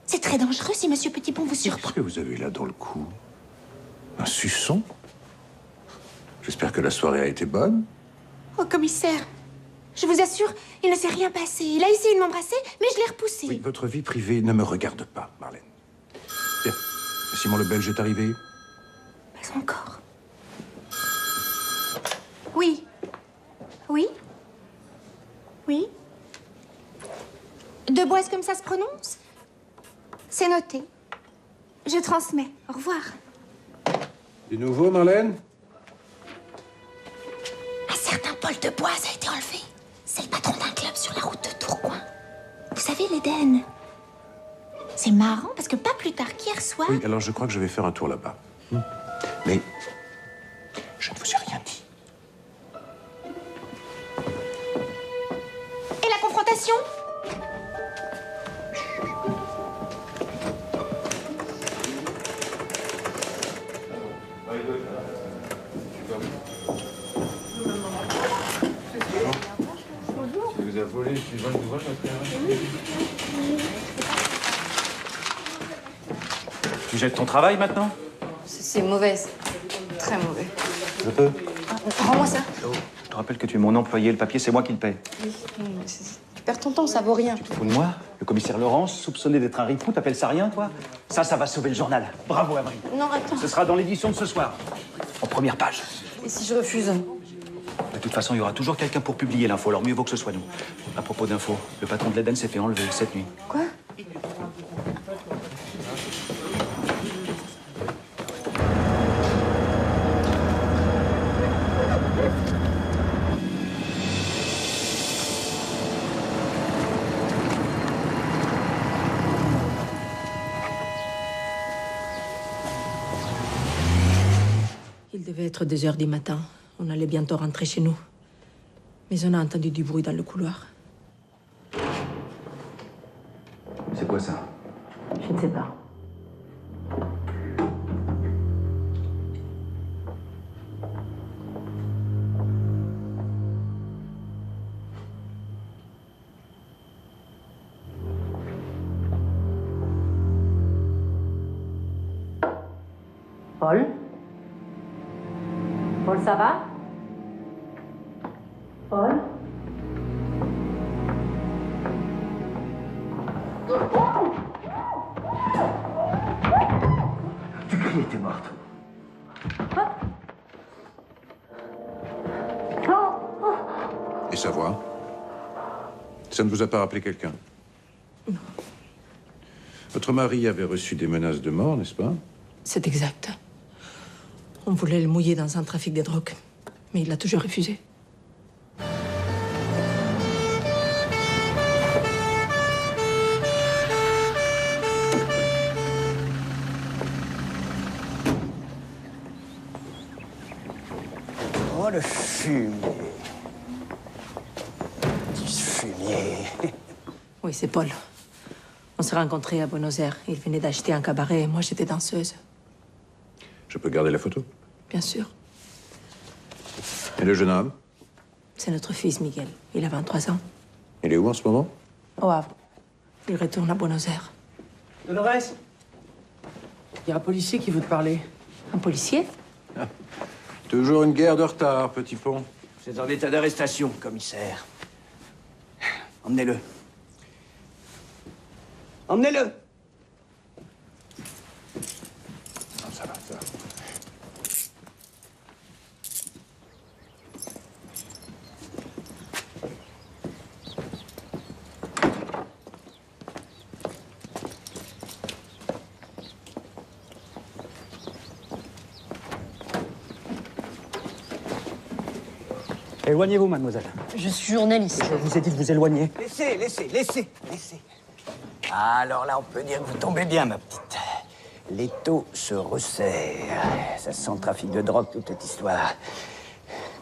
C'est très dangereux si Monsieur Petitpont vous surprend. Qu'est-ce que vous avez là dans le cou? Un suçon? J'espère que la soirée a été bonne. Oh, commissaire, je vous assure, il ne s'est rien passé. Il a essayé de m'embrasser, mais je l'ai repoussé. Oui, votre vie privée ne me regarde pas, Marlène. Bien. Simon le Belge est arrivé? Pas encore. Oui. Oui. Oui. Deboise comme ça se prononce? C'est noté. Je transmets. Au revoir. Du nouveau, Marlène? Un certain Paul Deboise a été enlevé. C'est le patron d'un club sur la route de Tourcoing. Vous savez, l'Éden. C'est marrant parce que pas plus tard qu'hier soir... Oui, alors je crois que je vais faire un tour là-bas. Mais je ne vous ai rien dit. Et la confrontation? Tu jettes ton travail maintenant? C'est mauvais, très mauvais. Je peux. Rends-moi ça. Je te rappelle que tu es mon employé, le papier c'est moi qui le paie. Oui, tu perds ton temps, ça vaut rien. Tu te fous de moi? Le commissaire Laurence, soupçonné d'être un ripou, t'appelles ça rien, toi? Ça va sauver le journal. Bravo, Abri. Non, attends. Ce sera dans l'édition de ce soir. En première page. Et si je refuse? De toute façon, il y aura toujours quelqu'un pour publier l'info, alors mieux vaut que ce soit nous. À propos d'infos, le patron de l'Éden s'est fait enlever cette nuit. Quoi? Il devait être 2 heures du matin. On allait bientôt rentrer chez nous. Mais on a entendu du bruit dans le couloir. C'est quoi ça? Je ne sais pas. Paul? Paul, ça va? Paul? Tu criais, t'es morte. Et sa voix? Ça ne vous a pas rappelé quelqu'un? Non. Votre mari avait reçu des menaces de mort, n'est-ce pas? C'est exact. On voulait le mouiller dans un trafic de drogue, mais il a toujours refusé. Oh, le fumier. Du fumier. Oui, c'est Paul. On s'est rencontrés à Buenos Aires. Il venait d'acheter un cabaret et moi, j'étais danseuse. Je peux garder la photo? Bien sûr. Et le jeune homme? C'est notre fils, Miguel. Il a 23 ans. Il est où en ce moment? Au Havre. Il retourne à Buenos Aires. Dolores, il y a un policier qui veut te parler. Un policier? Toujours une guerre de retard, Petit Pont. C'est en état d'arrestation, commissaire. Emmenez-le. Emmenez-le. Ça va, ça va. Éloignez-vous, mademoiselle. Je suis journaliste. Je vous ai dit de vous éloigner. Laissez. Alors là, on peut dire que vous tombez bien, ma petite. L'étau se resserre. Ça sent le trafic de drogue, toute cette histoire.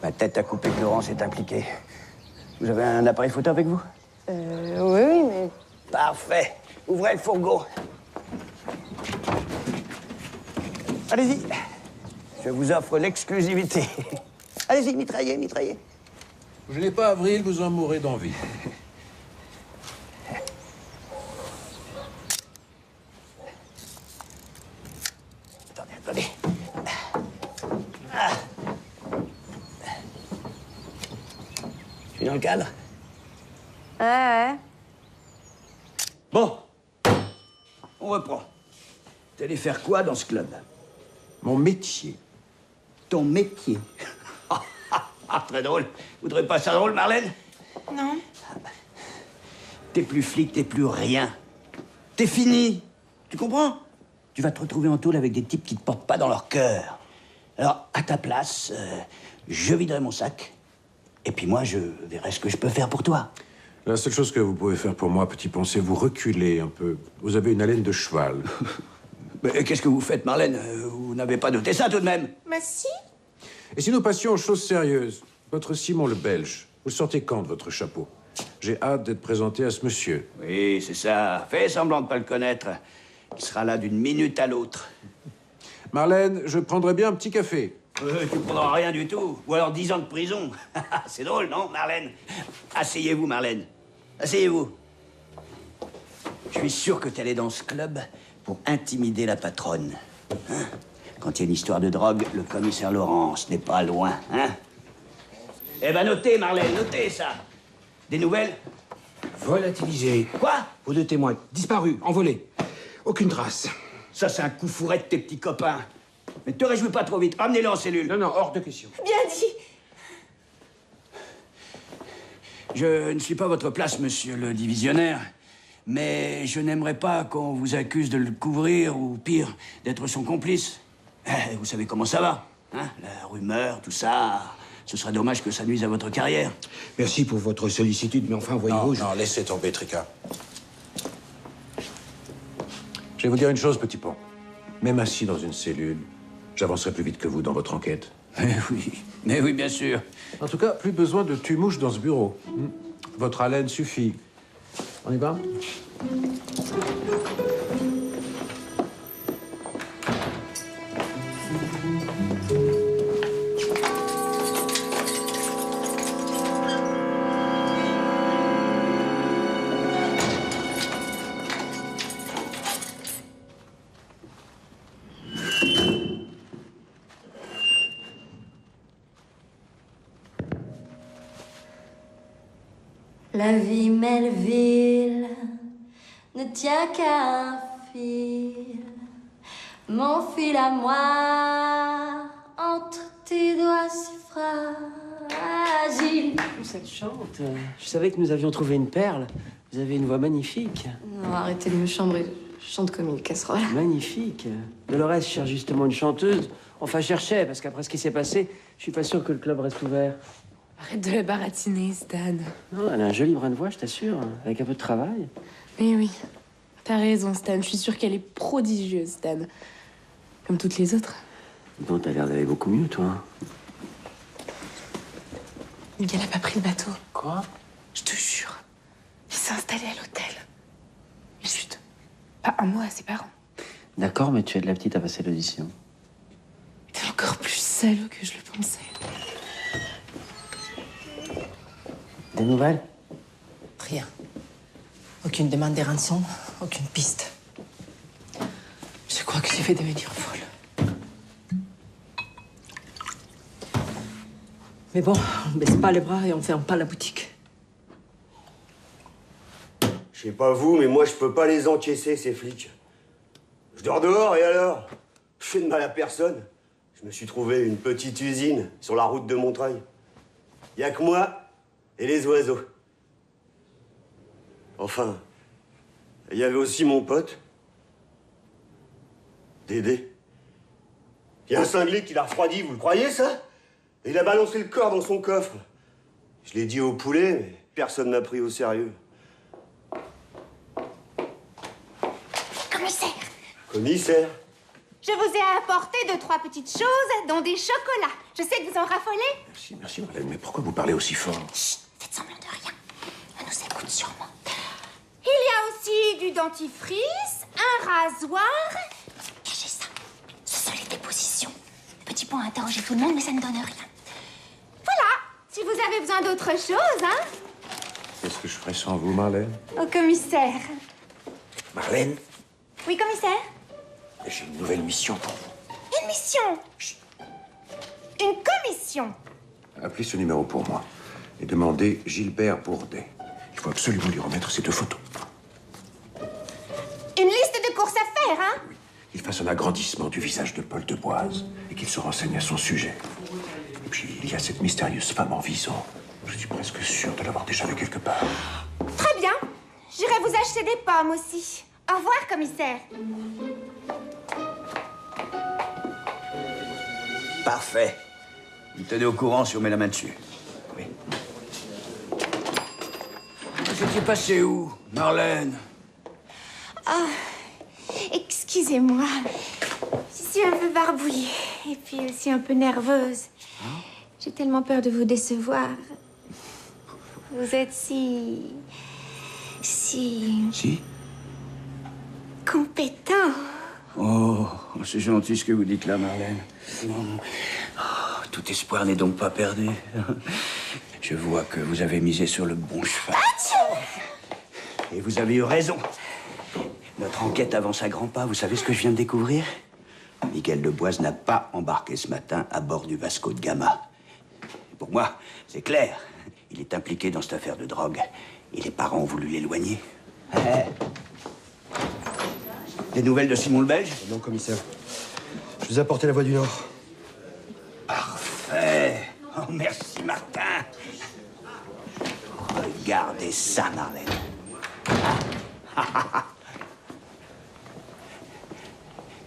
Ma tête à couper que Laurence est impliquée. Vous avez un appareil photo avec vous? Oui, mais... Parfait. Ouvrez le fourgon. Allez-y. Je vous offre l'exclusivité. Allez-y, mitraillez. Je n'ai pas Avril, vous en mourrez d'envie. Attendez. Ah. Je suis dans le cadre? Ouais. Bon. On reprend. T'es allé faire quoi dans ce club? Mon métier. Ton métier? Très drôle. Vous trouvez pas ça drôle, Marlène? Non. T'es plus flic, t'es plus rien. T'es fini. Tu comprends? Tu vas te retrouver en tôle avec des types qui te portent pas dans leur cœur. Alors, à ta place, je viderai mon sac. Et puis moi, je verrai ce que je peux faire pour toi. La seule chose que vous pouvez faire pour moi, Petit Pont, c'est vous reculer un peu. Vous avez une haleine de cheval. Mais qu'est-ce que vous faites, Marlène? Vous n'avez pas noté ça, tout de même? Mais si. Et si nous passions aux choses sérieuses? Votre Simon le Belge, vous le sortez quand de votre chapeau? J'ai hâte d'être présenté à ce monsieur. Oui, c'est ça. Fais semblant de pas le connaître. Il sera là d'une minute à l'autre. Marlène, je prendrais bien un petit café. Tu prendras rien du tout. Ou alors 10 ans de prison. C'est drôle, non, Marlène? Asseyez-vous, Marlène. Asseyez-vous. Je suis sûr que t'es allée dans ce club pour intimider la patronne. Hein? Quand il y a une histoire de drogue, le commissaire Laurence n'est pas loin, hein? Eh ben, notez, Marlène, notez ça. Des nouvelles? Volatilisé. Quoi? Vos deux témoins, disparus, envolés. Aucune trace. Ça, c'est un coup fourré de tes petits copains. Mais te réjouis pas trop vite. Ramenez-le en cellule. Non, hors de question. Bien dit. Je ne suis pas à votre place, monsieur le divisionnaire, mais je n'aimerais pas qu'on vous accuse de le couvrir ou, pire, d'être son complice. Vous savez comment ça va, hein? La rumeur, tout ça. Ce serait dommage que ça nuise à votre carrière. Merci pour votre sollicitude, mais enfin, voyez-vous... Non, laissez tomber, Tricard. Je vais vous dire une chose, Petit Pont. Même assis dans une cellule, j'avancerai plus vite que vous dans votre enquête. Mais oui, bien sûr. En tout cas, plus besoin de tue-mouche dans ce bureau. Votre haleine suffit. On y va? La vie Melville ne tient qu'à un fil, mon fil à moi, entre tes doigts si fragiles. Ça te chante. Je savais que nous avions trouvé une perle. Vous avez une voix magnifique. Non, arrêtez de me chambrer. Je chante comme une casserole. Magnifique. Dolores cherche justement une chanteuse. Enfin, cherchait, parce qu'après ce qui s'est passé, je suis pas sûr que le club reste ouvert. Arrête de la baratiner, Stan. Non, elle a un joli brin de voix, je t'assure, avec un peu de travail. Mais oui, t'as raison, Stan. Je suis sûre qu'elle est prodigieuse, Stan. Comme toutes les autres. Donc, t'as l'air d'aller beaucoup mieux, toi. Miguel a pas pris le bateau. Quoi? Je te jure. Il s'est installé à l'hôtel. Mais chut. Pas un mot à ses parents. D'accord, mais tu es de la petite à passer l'audition. T'es encore plus salaud que je le pensais. Des nouvelles? Rien. Aucune demande de rançon, aucune piste. Je crois que je vais devenir folle. Mais bon, on baisse pas les bras et on ferme pas la boutique. Je sais pas vous, mais moi je peux pas les encaisser, ces flics. Je dors dehors et alors? Je fais de mal à personne. Je me suis trouvé une petite usine sur la route de Montreuil. Y a que moi et les oiseaux. Enfin, il y avait aussi mon pote, Dédé. Il y a un cinglé qui l'a refroidi, vous le croyez ça? Et il a balancé le corps dans son coffre. Je l'ai dit au poulet, mais personne n'a pris au sérieux. Commissaire, Commissaire? je vous ai apporté 2-3 petites choses, dont des chocolats. Je sais que vous en raffolez. Merci, Marlène, mais pourquoi vous parlez aussi fort? Chut, faites semblant de rien. Elle nous écoute sûrement. Il y a aussi du dentifrice, un rasoir. Cachez ça. Ce sont les dépositions. Le petit point a interrogé tout le monde, mais ça ne donne rien. Voilà. Si vous avez besoin d'autre chose, hein. Qu'est-ce que je ferais sans vous, Marlène? Au commissaire. Marlène, Oui, commissaire. j'ai une nouvelle mission pour vous. Une mission. Chut. Une commission. Appelez ce numéro pour moi et demandez Gilbert Bourdet. Il faut absolument lui remettre ces 2 photos. Une liste de courses à faire, hein. Il fasse un agrandissement du visage de Paul Deboise et qu'il se renseigne à son sujet. Et puis, il y a cette mystérieuse femme en vison. Je suis presque sûr de l'avoir déjà vue quelque part. Très bien. J'irai vous acheter des pommes aussi. Au revoir, commissaire. Parfait. Vous tenez au courant si on met la main dessus. Oui. Vous étiez passé où, Marlène? Ah, excusez-moi. Je suis un peu barbouillée et puis aussi un peu nerveuse. J'ai tellement peur de vous décevoir. Vous êtes si compétent. Oh, c'est gentil ce que vous dites là, Marlène. Oh, tout espoir n'est donc pas perdu. Je vois que vous avez misé sur le bon cheval. Et vous avez eu raison. Notre enquête avance à grands pas. Vous savez ce que je viens de découvrir? Miguel Deboise n'a pas embarqué ce matin à bord du Vasco de Gama. Pour moi, c'est clair. Il est impliqué dans cette affaire de drogue. Et les parents ont voulu l'éloigner. Des nouvelles de Simon le Belge? Non, commissaire. Je vous ai apporté la Voix du Nord. Parfait. Oh, merci, Martin. Regardez ça, Marlène.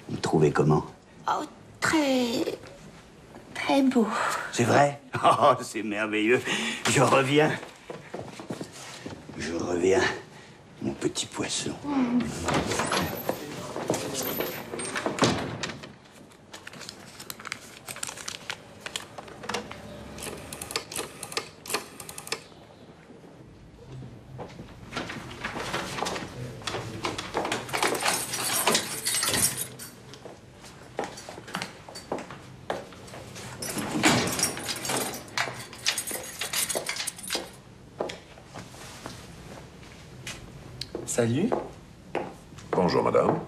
Vous me trouvez comment? Oh, très beau. C'est vrai? Oh, c'est merveilleux. Je reviens. Je reviens, mon petit poisson. Salut. Bonjour, madame.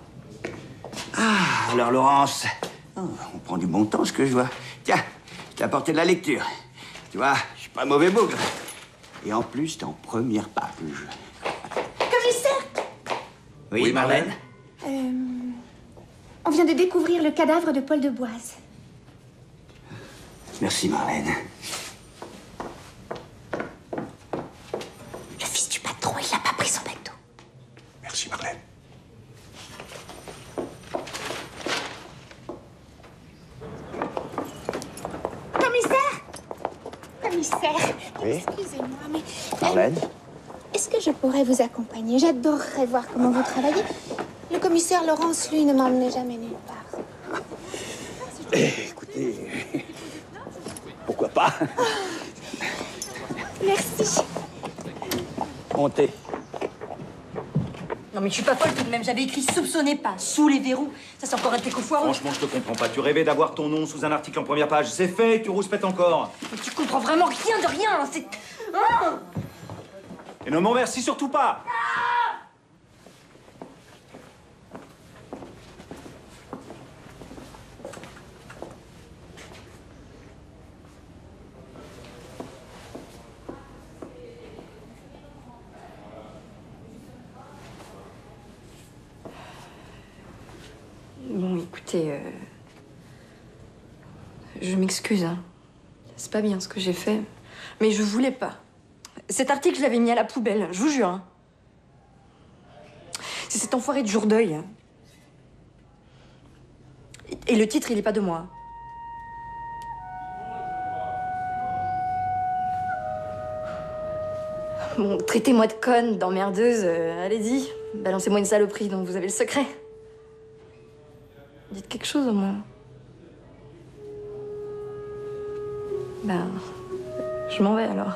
Ah, alors, Laurence, oh, on prend du bon temps, ce que je vois. Tiens, je t'ai apporté de la lecture. Tu vois, je suis pas mauvais bougre. Et en plus, t'es en première page. Commissaire. Oui, Marlène? On vient de découvrir le cadavre de Paul Deboise. Merci, Marlène. Le fils du patron, il n'a pas pris son bateau. Merci, Marlène. Commissaire, Oui? excusez-moi, mais... Marlène? Est-ce que je pourrais vous accompagner? J'adorerais voir comment vous travaillez. Le commissaire Laurence, lui, ne m'emmenait jamais nulle part. Écoutez, pourquoi pas? Merci. Montez. Non mais je suis pas folle tout de même, j'avais écrit soupçonnez pas, sous les verrous. Ça c'est encore un téco foireux. Franchement, je te comprends pas. Tu rêvais d'avoir ton nom sous un article en première page. C'est fait, tu rouspètes encore. Mais tu comprends vraiment rien de rien, c'est... Ah Et ne m'en remercie surtout pas. Bon, écoutez, je m'excuse, hein. C'est pas bien ce que j'ai fait, mais je voulais pas. Cet article, je l'avais mis à la poubelle, je vous jure. Hein. C'est cet enfoiré de jour d'œil. Et le titre, il est pas de moi. Bon, traitez-moi de conne, d'emmerdeuse, allez-y. Balancez-moi une saloperie dont vous avez le secret. Dites quelque chose au moins. Ben, je m'en vais alors.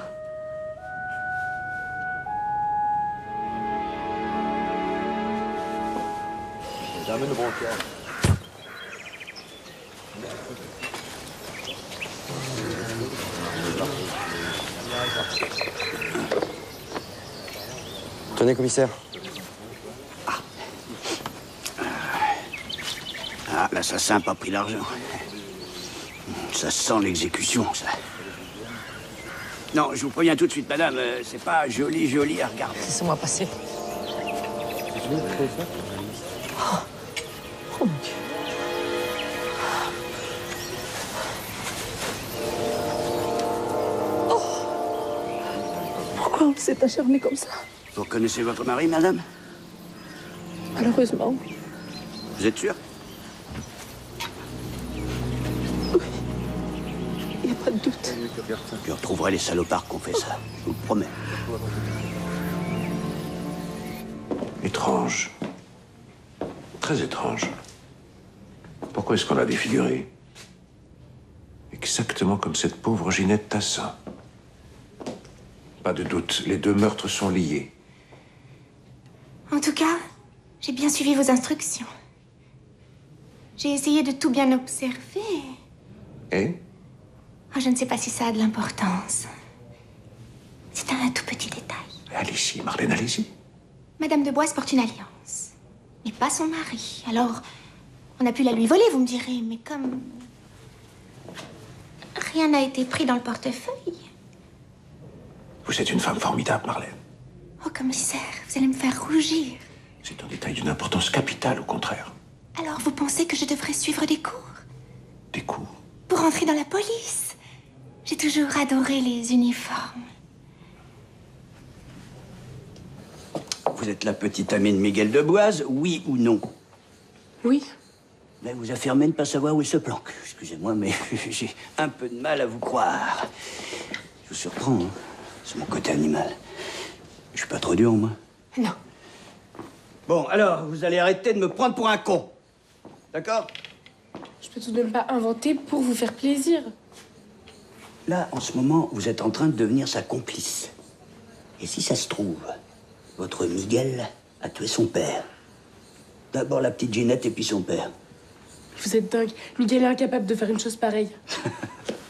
J'amène le brancard. Tenez, commissaire. Ah, l'assassin n'a pas pris l'argent. Ça sent l'exécution, ça. Non, je vous préviens tout de suite, madame, c'est pas joli à regarder. Laissez-moi passer. Oh mon Dieu. Oh. Pourquoi on s'est acharné comme ça? Vous connaissez votre mari, madame? Malheureusement. Vous êtes sûre? Il n'y a pas de doute. Je retrouverai les salopards qui ont fait ça, je vous le promets. Étrange. Très étrange. Pourquoi est-ce qu'on l'a défiguré? Exactement comme cette pauvre Ginette Tassin. Pas de doute, les deux meurtres sont liés. En tout cas, j'ai bien suivi vos instructions. J'ai essayé de tout bien observer. Et? Oh, je ne sais pas si ça a de l'importance. C'est un tout petit détail. Allez-y, Marlène, allez-y. Madame de Boise porte une alliance, mais pas son mari. Alors, on a pu la lui voler, vous me direz, mais comme... rien n'a été pris dans le portefeuille. Vous êtes une femme formidable, Marlène. Oh, commissaire, vous allez me faire rougir. C'est un détail d'une importance capitale, au contraire. Alors, vous pensez que je devrais suivre des cours? Des cours? Pour entrer dans la police. J'ai toujours adoré les uniformes. Vous êtes la petite amie de Miguel de Boise, oui ou non? Oui. Mais vous affirmez ne pas savoir où il se planque. Excusez-moi, mais j'ai un peu de mal à vous croire. Je vous surprends, hein. C'est mon côté animal. Je suis pas trop dur, moi. Non. Bon, alors, vous allez arrêter de me prendre pour un con. D'accord? Je peux tout de même pas inventer pour vous faire plaisir. Là, en ce moment, vous êtes en train de devenir sa complice. Et si ça se trouve, votre Miguel a tué son père. D'abord la petite Ginette et puis son père. Vous êtes dingue. Miguel est incapable de faire une chose pareille.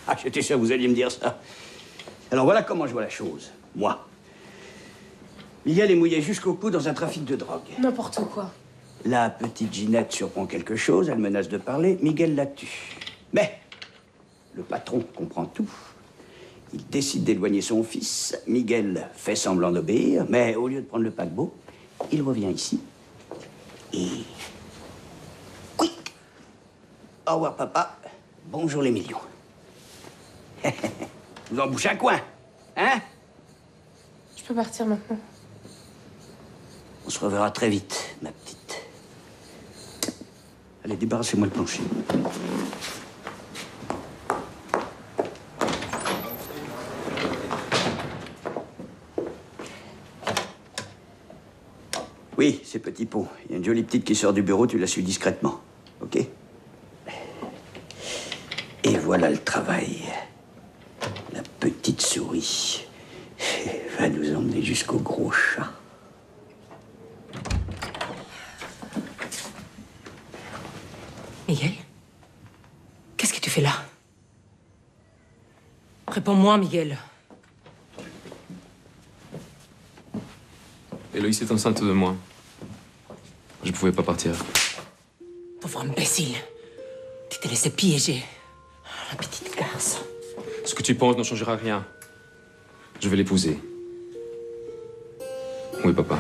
Ah, j'étais sûr que vous alliez me dire ça. Alors voilà comment je vois la chose, moi. Miguel est mouillé jusqu'au cou dans un trafic de drogue. N'importe quoi. La petite Ginette surprend quelque chose, elle menace de parler, Miguel la tue. Mais le patron comprend tout. Il décide d'éloigner son fils. Miguel fait semblant d'obéir, mais au lieu de prendre le paquebot, il revient ici. Et... quick! Au revoir, papa. Bonjour les millions. Vous en bouchez un coin, hein? Je peux partir maintenant. On se reverra très vite, ma petite. Allez, débarrassez-moi le plancher. Oui, c'est Petit Pont. Il y a une jolie petite qui sort du bureau, tu la suis discrètement. OK? Et voilà le travail. La petite souris. va nous emmener jusqu'au gros chat. Miguel? Qu'est-ce que tu fais là? Réponds-moi, Miguel. Héloïse est enceinte de moi. Je pouvais pas partir. Pauvre imbécile. Tu t'es laissé piéger. La petite garce. Ce que tu penses ne changera rien. Je vais l'épouser. Oui, papa.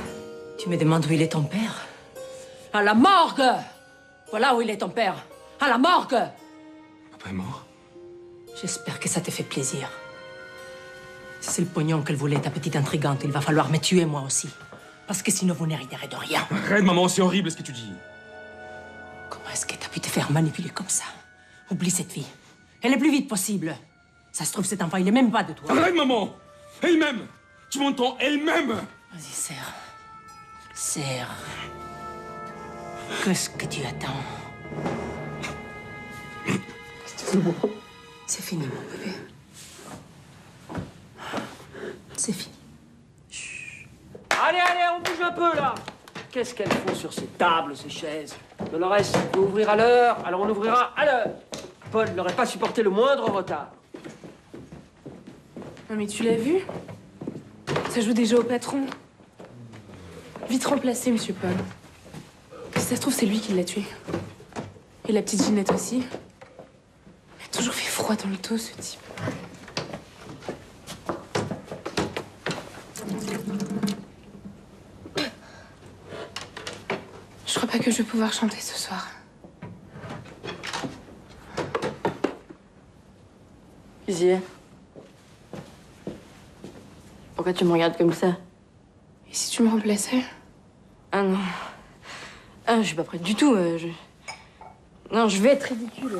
Tu me demandes où il est ton père? À la morgue! Voilà où il est ton père. À la morgue! Papa est mort? J'espère que ça te fait plaisir. Si c'est le pognon qu'elle voulait, ta petite intrigante, il va falloir me tuer moi aussi. Parce que sinon vous n'hériterez de rien. Arrête, maman, c'est horrible ce que tu dis. Comment est-ce que t'as pu te faire manipuler comme ça? Oublie cette fille. Et le plus vite possible. Ça se trouve, cet enfant, il est même pas de toi. Arrête, maman! Elle-même! Tu m'entends? Elle-même! Vas-y, serre. Serre. Qu'est-ce que tu attends? C'est fini, mon bébé. C'est fini. Allez, allez, on bouge un peu, là. Qu'est-ce qu'elles font sur ces tables, ces chaises? Dolores, faut ouvrir à l'heure, alors on ouvrira à l'heure. Paul n'aurait pas supporté le moindre retard. Non mais tu l'as vu? Ça joue déjà au patron. Vite remplacé, monsieur Paul. Si ça se trouve, c'est lui qui l'a tué. Et la petite Ginette aussi. Il a toujours fait froid dans le dos, ce type. Je crois pas que je vais pouvoir chanter ce soir. Zier. Pourquoi tu me regardes comme ça? Et si tu me remplaçais? Ah non. Ah, je suis pas prête du tout. Non, je vais être ridicule.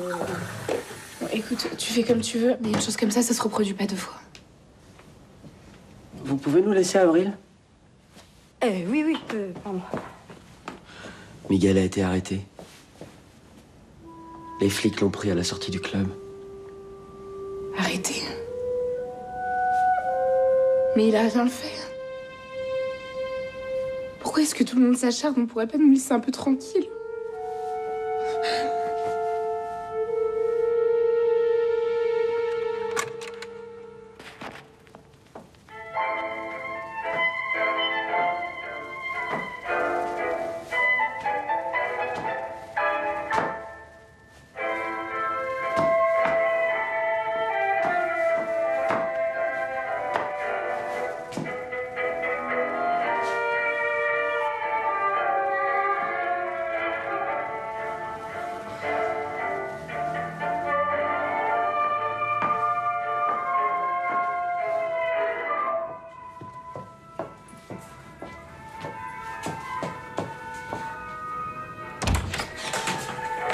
Bon, écoute, tu fais comme tu veux, mais une chose comme ça se reproduit pas deux fois. Vous pouvez nous laisser Avril? Oui, oui, pardon. Miguel a été arrêté. Les flics l'ont pris à la sortie du club. Arrêtez. Mais il a rien fait. Pourquoi est-ce que tout le monde s'acharne? On pourrait pas nous laisser un peu tranquille?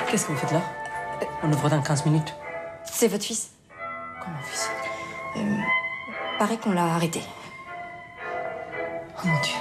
Qu'est-ce que vous faites là? On ouvre dans 15 minutes. C'est votre fils. Comment fils? Paraît qu'on l'a arrêté. Oh mon Dieu.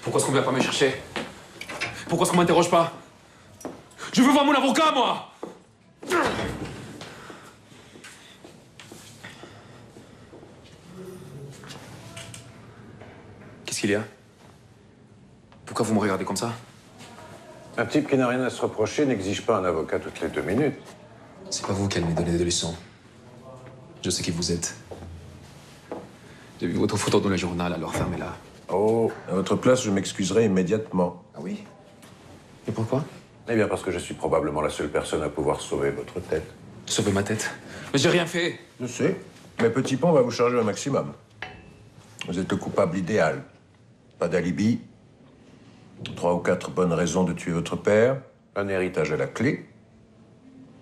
Pourquoi est-ce qu'on vient pas me chercher? Pourquoi est-ce qu'on m'interroge pas? Je veux voir mon avocat, moi! Qu'est-ce qu'il y a? Pourquoi vous me regardez comme ça? Un type qui n'a rien à se reprocher n'exige pas un avocat toutes les 2 minutes. C'est pas vous qui allez me donner des leçons. Je sais qui vous êtes. J'ai vu votre photo dans le journal, alors fermez-la. Oh, à votre place, je m'excuserai immédiatement. Ah oui? Et pourquoi? Eh bien, parce que je suis probablement la seule personne à pouvoir sauver votre tête. Sauver ma tête? Mais j'ai rien fait! Je sais, mais Petit Pont va vous charger au maximum. Vous êtes le coupable idéal. Pas d'alibi, 3 ou 4 bonnes raisons de tuer votre père, un héritage à la clé,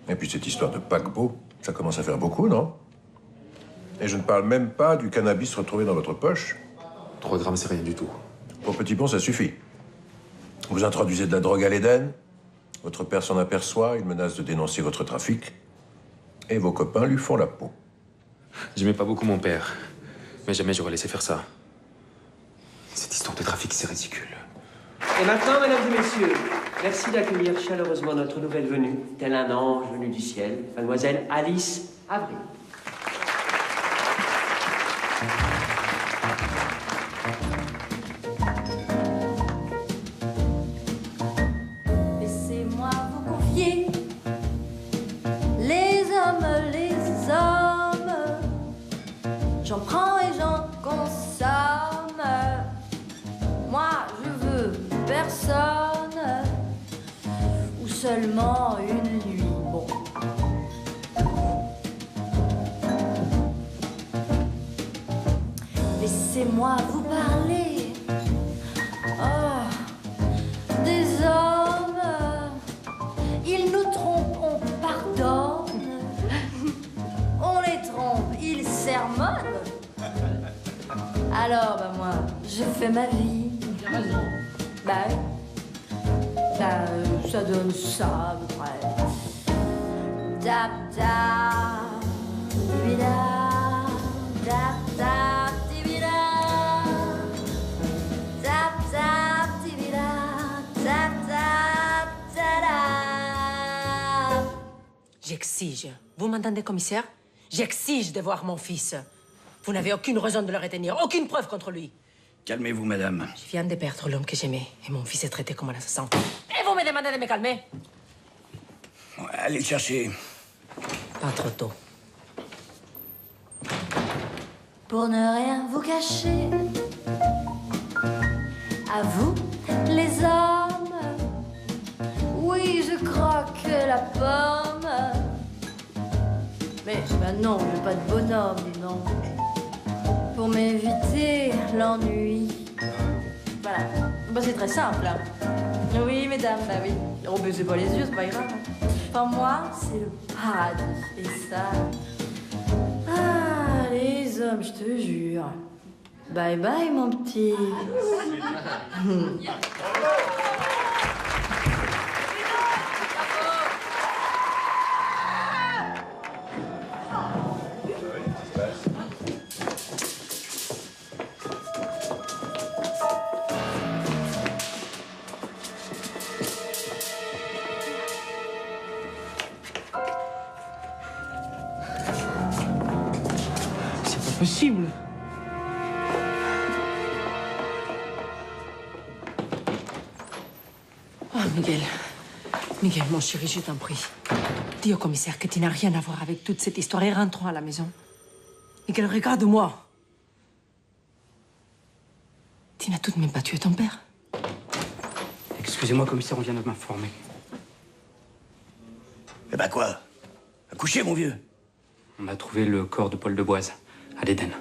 Et puis cette histoire de paquebot, ça commence à faire beaucoup, non? Et je ne parle même pas du cannabis retrouvé dans votre poche. 3 grammes, c'est rien du tout. Pour Petit Pont, ça suffit. Vous introduisez de la drogue à l'Éden, votre père s'en aperçoit, il menace de dénoncer votre trafic, et vos copains lui font la peau. J'aimais pas beaucoup mon père, mais jamais j'aurais laissé faire ça. Cette histoire de trafic, c'est ridicule. Et maintenant, mesdames et messieurs, merci d'accueillir chaleureusement notre nouvelle venue, tel un ange venu du ciel, mademoiselle Alice Avril. Laissez-moi vous confier les hommes. J'en prends et j'en consomme. Moi, je veux personne ou seulement une nuit. Bon. Laissez-moi vous parler des hommes. Ils nous trompent, on pardonne. On les trompe, ils sermonnent. Alors, bah moi, je fais ma vie. Bah oui. Bah, ça donne ça à peu près. Tap, tap, tibida, tap, tap, tibida. Tap, tap, tibida, tap, tap, tada. J'exige. Vous m'entendez, commissaire? J'exige de voir mon fils. Vous n'avez aucune raison de le retenir, aucune preuve contre lui. Calmez-vous, madame. Je viens de perdre l'homme que j'aimais, et mon fils est traité comme un assassin. Et vous me demandez de me calmer? Ouais, allez le chercher. Pas trop tôt. Pour ne rien vous cacher, à vous, les hommes, oui, je croque la pomme. Mais ben non, je veux pas de bonhomme, non. Pour m'éviter l'ennui. Voilà. Bah, c'est très simple. Hein. Oui, mesdames, bah oui. On baisez pas les yeux, c'est pas grave. Enfin, moi, c'est le paradis. Et ça... Ah, les hommes, je te jure. Bye bye, mon petit. Possible. Oh, Miguel. Miguel, mon chéri, je t'en prie. Dis au commissaire que tu n'as rien à voir avec toute cette histoire et rentrons à la maison. Miguel, regarde-moi. Tu n'as tout de même pas tué ton père. Excusez-moi, commissaire, on vient de m'informer. Eh ben quoi? Accouché, mon vieux? On a trouvé le corps de Paul Deboise, à l'Éden.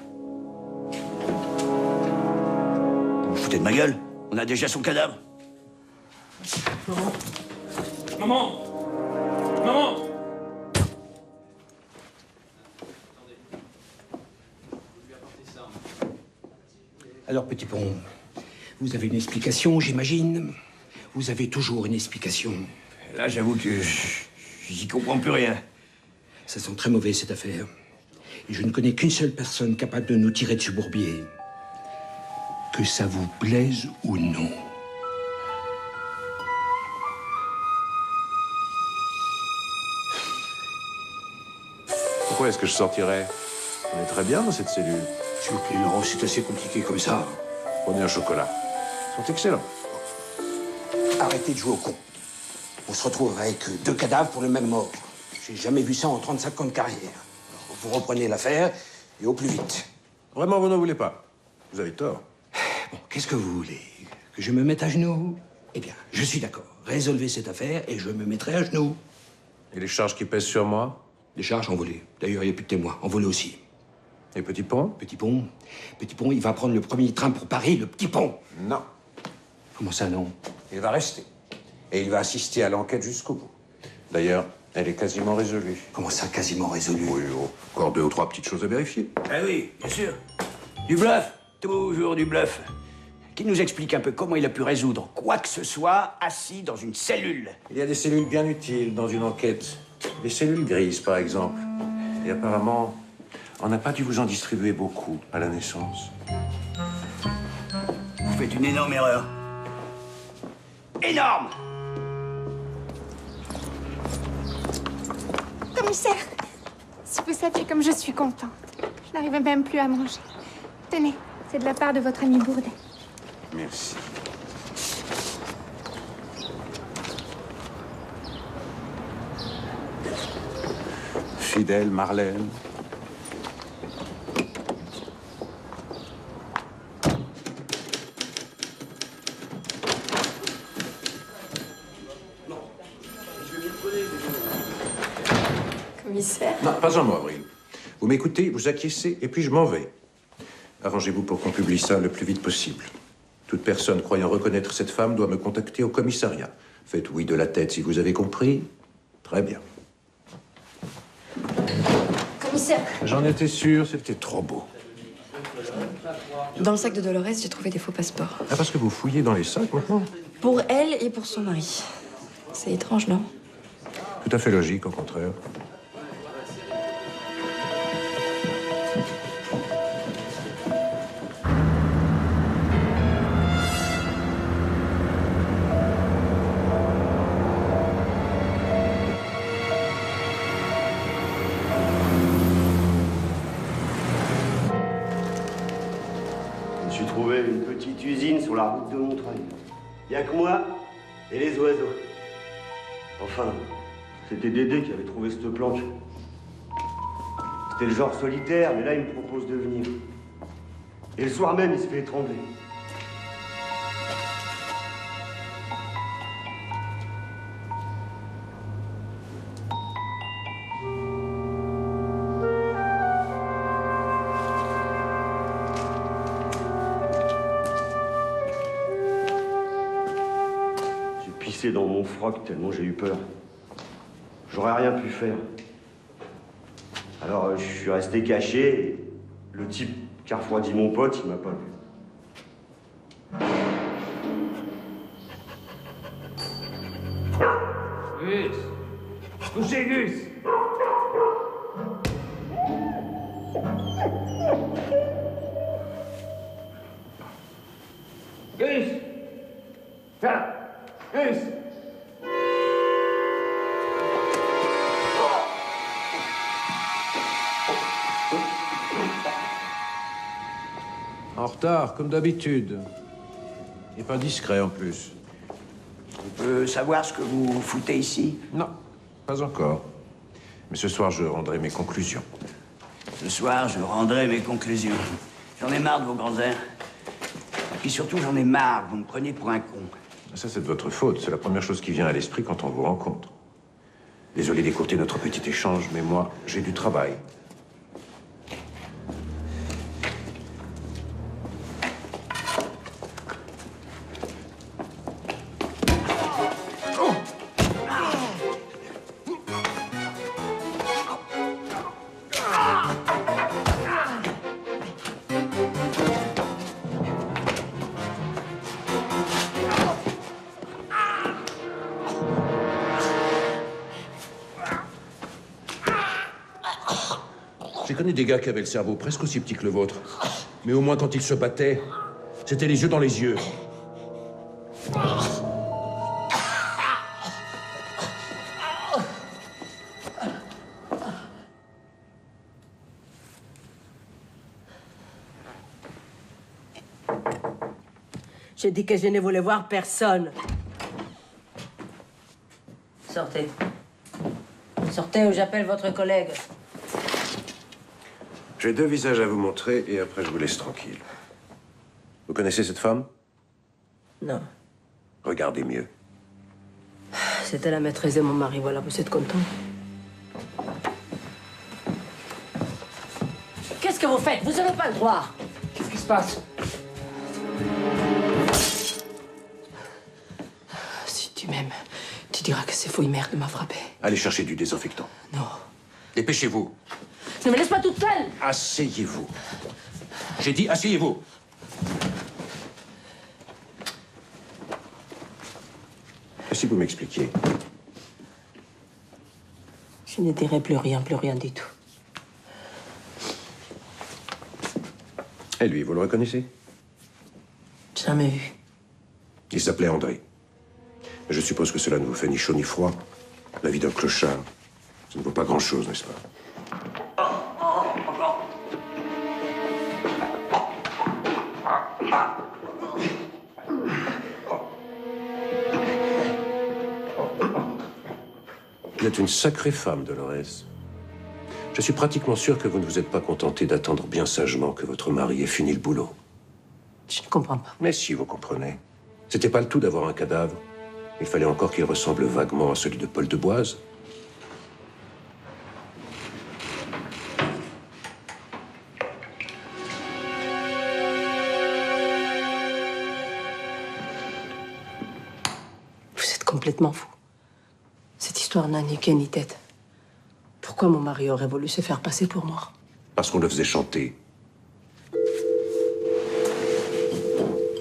Vous vous foutez de ma gueule? On a déjà son cadavre. Maman! Maman! Maman! Alors, Petit Pont, vous avez une explication, j'imagine? Vous avez toujours une explication. Là, j'avoue que j'y comprends plus rien. Ça sent très mauvais, cette affaire. Et je ne connais qu'une seule personne capable de nous tirer de ce bourbier. Que ça vous plaise ou non. Pourquoi est-ce que je sortirais? On est très bien dans cette cellule. S'il vous plaît, Laurent, c'est assez compliqué comme ça. Prenez un chocolat. Ils sont excellents. Arrêtez de jouer au con. On se retrouve avec 2 cadavres pour le même mort. J'ai jamais vu ça en 35 ans de carrière. Alors, vous reprenez l'affaire, et au plus vite. Vraiment, vous n'en voulez pas. Vous avez tort. Bon, qu'est-ce que vous voulez? Que je me mette à genoux? Eh bien, je suis d'accord. Résolvez cette affaire, et je me mettrai à genoux. Et les charges qui pèsent sur moi? Les charges envolées. D'ailleurs, il n'y a plus de témoins. Envolés aussi. Et Petit Pont? Petit Pont, il va prendre le premier train pour Paris, le Petit Pont. Non. Comment ça, non? Il va rester. Et il va assister à l'enquête jusqu'au bout. D'ailleurs, Elle est quasiment résolue. Comment ça, quasiment résolue? Oui, encore 2 ou 3 petites choses à vérifier. Ah oui, bien sûr. Du bluff. Toujours du bluff. Qui nous explique un peu comment il a pu résoudre quoi que ce soit assis dans une cellule? Il y a des cellules bien utiles dans une enquête. Les cellules grises, par exemple. Et apparemment, on n'a pas dû vous en distribuer beaucoup à la naissance. Vous faites une énorme erreur. Énorme! Commissaire, si vous saviez comme je suis contente. Je n'arrivais même plus à manger. Tenez, c'est de la part de votre ami Bourdet. Merci. Fidèle Marlène. Commissaire? Non, pas un mot, Avril. Vous m'écoutez, vous acquiescez, et puis je m'en vais. Arrangez-vous pour qu'on publie ça le plus vite possible. Toute personne croyant reconnaître cette femme doit me contacter au commissariat. Faites oui de la tête si vous avez compris. Très bien. Commissaire? J'en étais sûr, c'était trop beau. Dans le sac de Dolores, j'ai trouvé des faux passeports. Ah, parce que vous fouillez dans les sacs maintenant? Pour elle et pour son mari. C'est étrange, non? Tout à fait logique, au contraire. Je me suis trouvé une petite usine sur la route de Montreuil. Il n'y a que moi et les oiseaux. Enfin, c'était Dédé qui avait trouvé cette planque. C'était le genre solitaire, mais là, il me propose de venir. Et le soir même, il se fait étrangler. J'ai pissé dans mon froc tellement j'ai eu peur. J'aurais rien pu faire. Alors, je suis resté caché. Et le type qui a refroidi mon pote, il m'a pas vu. Gus! Couchez, Gus! Gus! Là! Gus! En retard, comme d'habitude. Et pas discret en plus. On peut savoir ce que vous foutez ici? Non, pas encore. Mais ce soir, je rendrai mes conclusions. Ce soir, je rendrai mes conclusions. J'en ai marre de vos grands airs. Et puis surtout, j'en ai marre. Vous me prenez pour un con. Ça, c'est de votre faute. C'est la première chose qui vient à l'esprit quand on vous rencontre. Désolé d'écourter notre petit échange, mais moi, j'ai du travail. J'ai connu des gars qui avaient le cerveau presque aussi petit que le vôtre. Mais au moins, quand ils se battaient, c'était les yeux dans les yeux. J'ai dit que je ne voulais voir personne. Sortez. Sortez ou j'appelle votre collègue. J'ai 2 visages à vous montrer et après je vous laisse tranquille. Vous connaissez cette femme? Non. Regardez mieux. C'était la maîtresse de mon mari, voilà, vous êtes content? Qu'est-ce que vous faites? Vous n'avez pas le droit. Qu'est-ce qui se passe? Si tu m'aimes, Tu diras que c'est fouille merde m'a frappé. Allez chercher du désinfectant. Non. Dépêchez-vous. Ne me laisse pas toute seule! Asseyez-vous. J'ai dit asseyez-vous. Et si vous m'expliquiez? Je ne dirai plus rien du tout. Et lui, vous le reconnaissez? Jamais vu. Il s'appelait André. Je suppose que cela ne vous fait ni chaud ni froid. La vie d'un clochard, ça ne vaut pas grand-chose, n'est-ce pas? Vous êtes une sacrée femme, Dolores. Je suis pratiquement sûr que vous ne vous êtes pas contentée d'attendre bien sagement que votre mari ait fini le boulot. Je ne comprends pas. Mais si, vous comprenez. C'était pas le tout d'avoir un cadavre. Il fallait encore qu'il ressemble vaguement à celui de Paul de Boise. Vous êtes complètement fou. Cette histoire n'a ni queue ni tête. Pourquoi mon mari aurait voulu se faire passer pour moi? Parce qu'on le faisait chanter.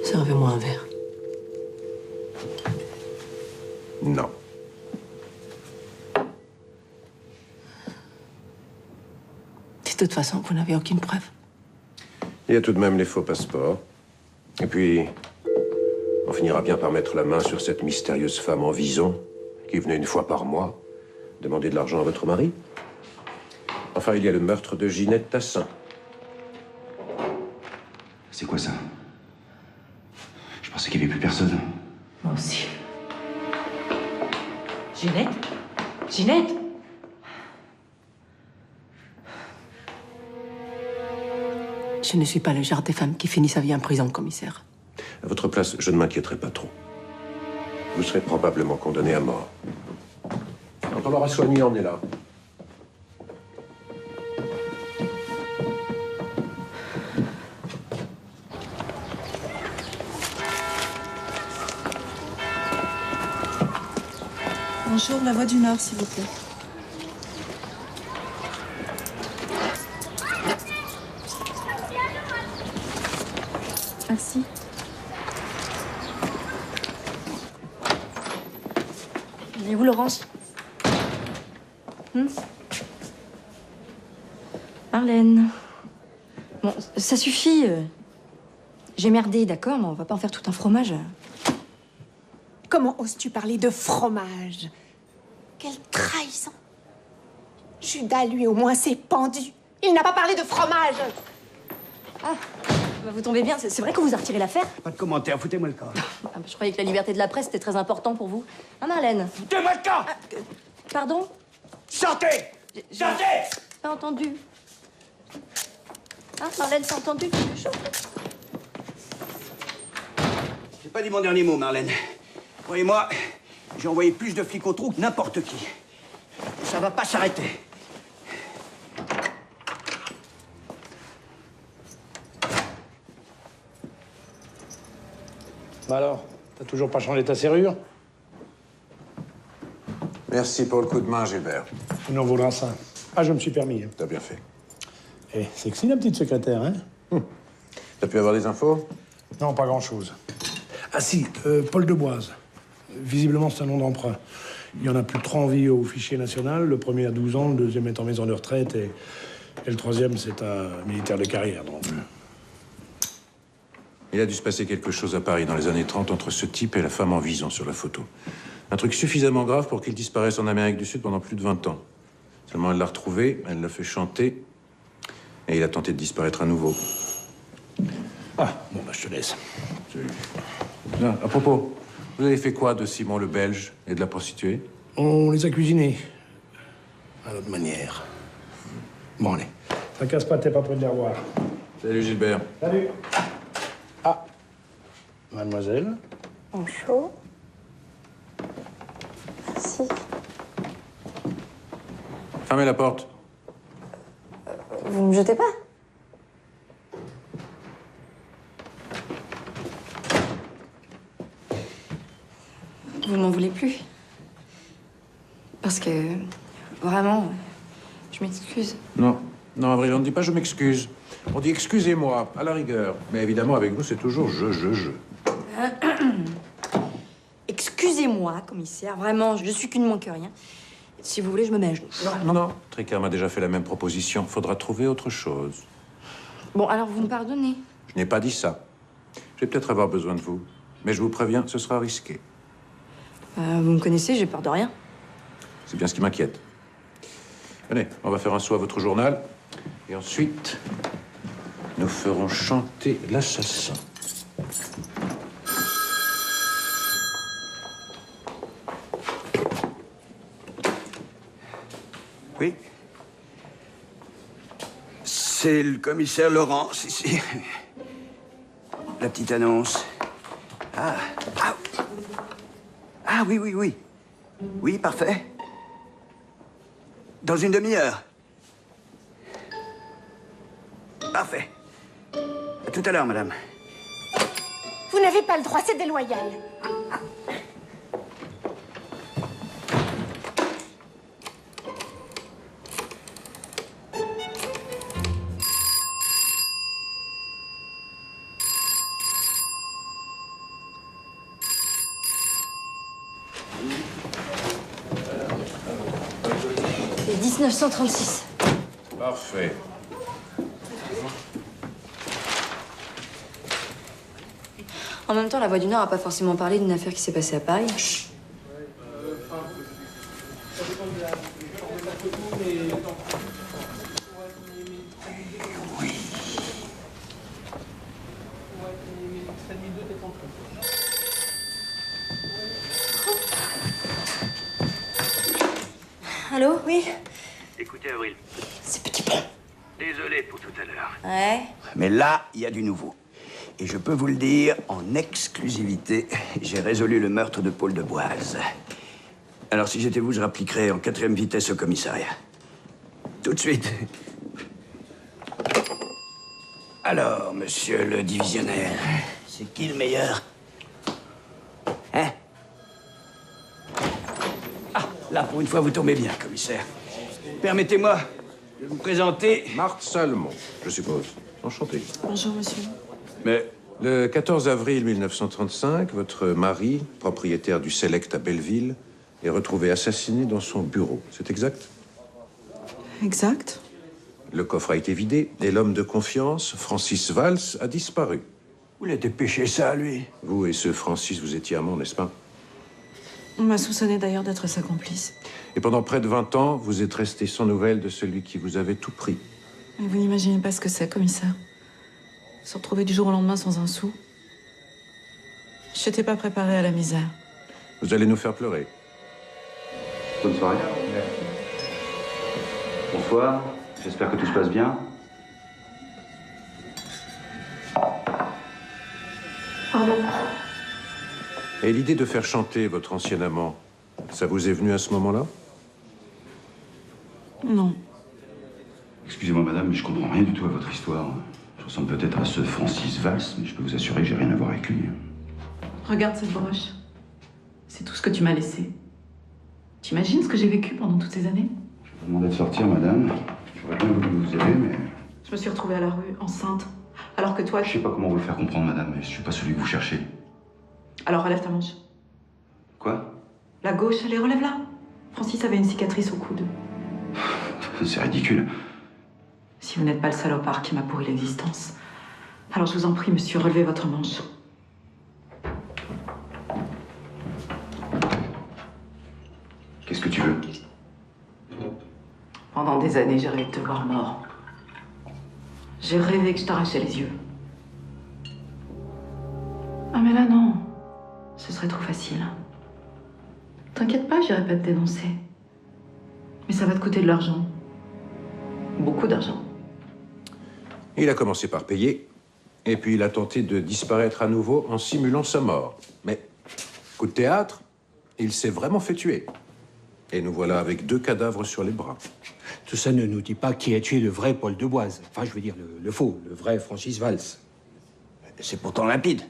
Servez-moi un verre. Non. De toute façon, vous n'avez aucune preuve. Il y a tout de même les faux passeports. Et puis, on finira bien par mettre la main sur cette mystérieuse femme en vison qui venait une fois par mois demander de l'argent à votre mari. Enfin, il y a le meurtre de Ginette Tassin. C'est quoi ça? Je pensais qu'il n'y avait plus personne. Moi aussi. Ginette? Ginette? Je ne suis pas le genre de femme qui finit sa vie en prison, commissaire. À votre place, je ne m'inquiéterai pas trop. Vous serez probablement condamné à mort. Quand on l'aura soigné, on est là. Bonjour, la Voix du Nord, s'il vous plaît. Merci. Et vous, Laurence? Marlène. Bon, ça suffit. J'ai merdé, d'accord, mais on va pas en faire tout un fromage. Comment oses-tu parler de fromage? Quelle trahison! Judas, lui, au moins, s'est pendu. Il n'a pas parlé de fromage! Ah, bah vous tombez bien. C'est vrai que vous a retiré l'affaire? Pas de commentaire, foutez-moi le camp. Ah, je croyais que la liberté de la presse était très important pour vous. Hein, Marlène? Foutez-moi le camp! Pardon? Sortez! Sortez! Pas entendu. Ah, Marlène, s'est entendu quelque chose? J'ai pas dit mon dernier mot, Marlène. Croyez-moi, j'ai envoyé plus de flics au trou que n'importe qui. Ça va pas s'arrêter. Bah alors, t'as toujours pas changé ta serrure? Merci pour le coup de main, Gilbert. Tu n'en voudras ça. Ah, je me suis permis. T'as bien fait. Eh, sexy la petite secrétaire, hein? T'as pu avoir des infos? Non, pas grand-chose. Ah si, Paul de Boise. Visiblement, c'est un nom d'emprunt. Il y en a plus de 3 en vie au fichier national. Le premier a 12 ans, le deuxième est en maison de retraite et le troisième, c'est un militaire de carrière, donc... Il a dû se passer quelque chose à Paris dans les années 30 entre ce type et la femme en vison sur la photo. Un truc suffisamment grave pour qu'il disparaisse en Amérique du Sud pendant plus de 20 ans. Seulement, elle l'a retrouvé, elle l'a fait chanter, et il a tenté de disparaître à nouveau. Ah, bon, bah, je te laisse. Ah, à propos, vous avez fait quoi de Simon le Belge et de la prostituée? On les a cuisinés. À notre manière. Bon, allez. Ça casse pas, t'es pas prêt de les revoir. Salut, Gilbert. Salut. Ah. Mademoiselle. Bonjour. Merci. Fermez la porte. Vous me jetez pas? Vous m'en voulez plus? Parce que, vraiment, je m'excuse. Non, non, Avril, on ne dit pas je m'excuse. On dit excusez-moi, à la rigueur. Mais évidemment, avec vous, c'est toujours je. Excusez-moi, commissaire, vraiment, je suis qu'une moins que rien. Si vous voulez, je me mets à genoux. Non. Tricard m'a déjà fait la même proposition. Faudra trouver autre chose. Bon, alors vous me pardonnez? Je n'ai pas dit ça. Je vais peut-être avoir besoin de vous. Mais je vous préviens, ce sera risqué. Vous me connaissez, j'ai peur de rien. C'est bien ce qui m'inquiète. Venez, on va faire un saut à votre journal. Et ensuite, nous ferons chanter l'assassin. Oui. C'est le commissaire Laurence, ici. La petite annonce. Ah oui. Oui, parfait. Dans une demi-heure. Parfait. À tout à l'heure, madame. Vous n'avez pas le droit, c'est déloyal. C'est 1936. Parfait. En même temps, la Voix du Nord n'a pas forcément parlé d'une affaire qui s'est passée à Paris. Chut. Allô? Oui? Écoutez, Avril. C'est petit pont. Désolé pour tout à l'heure. Ouais? Mais là, il y a du nouveau. Et je peux vous le dire, en exclusivité, j'ai résolu le meurtre de Paul Deboise. Alors, si j'étais vous, je rappliquerais en 4e vitesse au commissariat. Tout de suite. Alors, monsieur le divisionnaire, c'est qui le meilleur? Hein? Ah, là, pour une fois, vous tombez bien, commissaire. Permettez-moi de vous présenter... Marthe Salmon, je suppose. Enchanté. Bonjour, monsieur. Mais le 14 avril 1935, votre mari, propriétaire du Select à Belleville, est retrouvé assassiné dans son bureau. C'est exact? Exact. Le coffre a été vidé et l'homme de confiance, Francis Valls, a disparu. Vous l'avez dépêché ça, lui? Vous et ce Francis, vous étiez amants, n'est-ce pas? On m'a soupçonné d'ailleurs d'être sa complice. Et pendant près de 20 ans, vous êtes resté sans nouvelles de celui qui vous avait tout pris. Mais vous n'imaginez pas ce que c'est, commissaire. Se retrouver du jour au lendemain sans un sou. Je n'étais pas préparée à la misère. Vous allez nous faire pleurer. Bonne soirée. Bonsoir. J'espère que tout se passe bien. Pardon. Et l'idée de faire chanter votre ancien amant, ça vous est venu à ce moment-là? Non. Excusez-moi, madame, mais je comprends rien du tout à votre histoire. Je ressemble peut-être à ce Francis Valls, mais je peux vous assurer que j'ai rien à voir avec lui. Regarde cette broche. C'est tout ce que tu m'as laissé. T'imagines ce que j'ai vécu pendant toutes ces années? Je vais vous demander de sortir, madame. J'aurais bien voulu vous aider, mais... Je me suis retrouvée à la rue, enceinte. Alors que toi... Je sais pas comment vous le faire comprendre, madame, mais je suis pas celui que vous cherchez. Alors relève ta manche. Quoi? La gauche, allez, relève-la. Francis avait une cicatrice au coude. C'est ridicule. Si vous n'êtes pas le salopard qui m'a pourri l'existence, alors je vous en prie, monsieur, relevez votre manche. Qu'est-ce que tu veux? Pendant des années, j'ai rêvé de te voir mort. J'ai rêvé que je t'arrachais les yeux. Ah mais là, non. Ce serait trop facile. T'inquiète pas, j'irai pas te dénoncer. Mais ça va te coûter de l'argent. Beaucoup d'argent. Il a commencé par payer, et puis il a tenté de disparaître à nouveau en simulant sa mort. Mais, coup de théâtre, il s'est vraiment fait tuer. Et nous voilà avec 2 cadavres sur les bras. Tout ça ne nous dit pas qui a tué le vrai Paul Deboise. Enfin, je veux dire, le faux, le vrai Francis Valls. C'est pourtant limpide.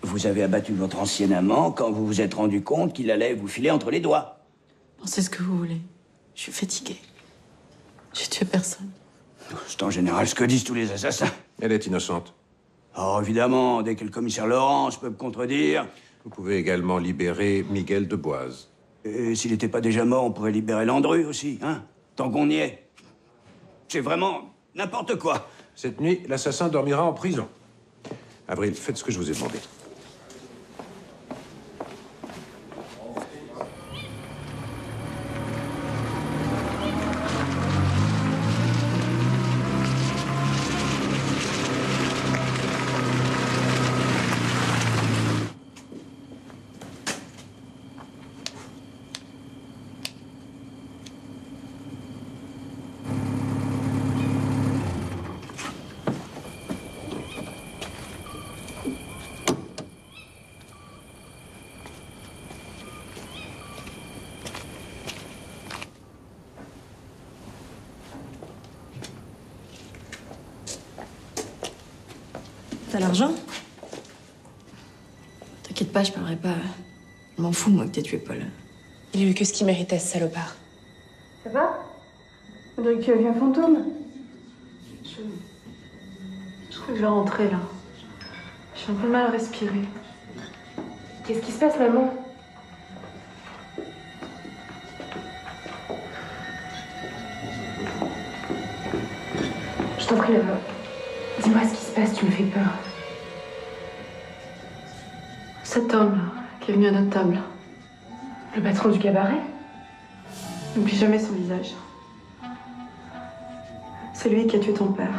Vous vous avez abattu votre ancien amant quand vous vous êtes rendu compte qu'il allait vous filer entre les doigts. Pensez ce que vous voulez. Je suis fatiguée. J'ai tué personne. C'est en général ce que disent tous les assassins. Elle est innocente. Oh, évidemment, dès que le commissaire Laurence peut me contredire. Vous pouvez également libérer Miguel de Boise. Et s'il n'était pas déjà mort, on pourrait libérer Landru aussi, hein? Tant qu'on y est. C'est vraiment n'importe quoi. Cette nuit, l'assassin dormira en prison. Avril, faites ce que je vous ai demandé. T'as l'argent? T'inquiète pas, je parlerai pas. Je m'en fous, moi, que t'aies tué Paul. Il a eu que ce qu'il méritait, ce salopard. Ça va? On dirait que tu as vu un fantôme. Je crois que je vais rentrer, là. J'ai un peu mal à respirer. Qu'est-ce qui se passe, maman? Je t'en prie, là-bas. Dis-moi ce qui se passe, tu me fais peur. Cet homme, là, qui est venu à notre table. Le patron du cabaret? N'oublie jamais son visage. C'est lui qui a tué ton père.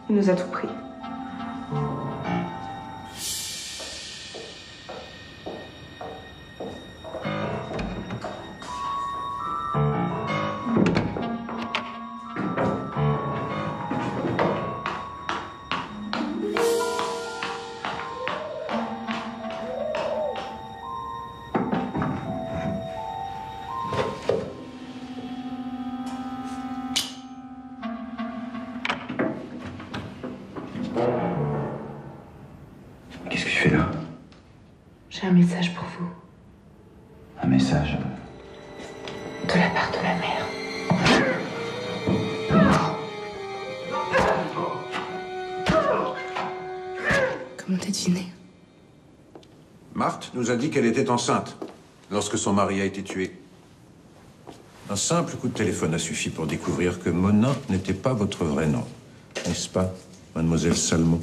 Il nous a tout pris. Qu'est-ce que tu fais là? J'ai un message pour vous. Un message? De la part de ma mère. Comment t'as deviné? Marthe nous a dit qu'elle était enceinte lorsque son mari a été tué. Un simple coup de téléphone a suffi pour découvrir que Mona n'était pas votre vrai nom. N'est-ce pas, mademoiselle Salmon?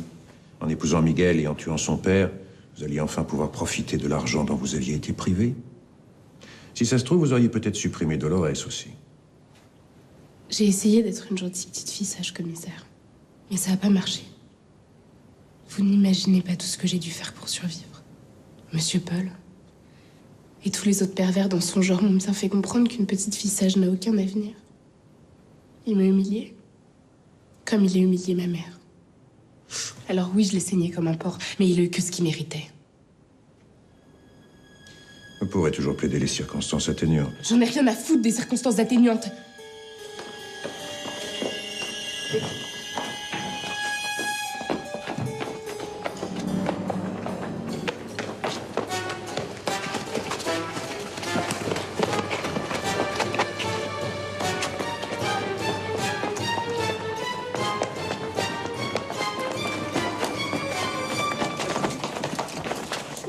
En épousant Miguel et en tuant son père, vous alliez enfin pouvoir profiter de l'argent dont vous aviez été privé. Si ça se trouve, vous auriez peut-être supprimé Dolores aussi. J'ai essayé d'être une gentille petite fille sage commissaire. Mais ça n'a pas marché. Vous n'imaginez pas tout ce que j'ai dû faire pour survivre. Monsieur Paul et tous les autres pervers dans son genre m'ont bien fait comprendre qu'une petite fille sage n'a aucun avenir. Il m'a humiliée. Comme il a humilié ma mère. Alors oui, je l'ai saigné comme un porc, mais il a eu que ce qu'il méritait. Vous pourrez toujours plaider les circonstances atténuantes. J'en ai rien à foutre des circonstances atténuantes.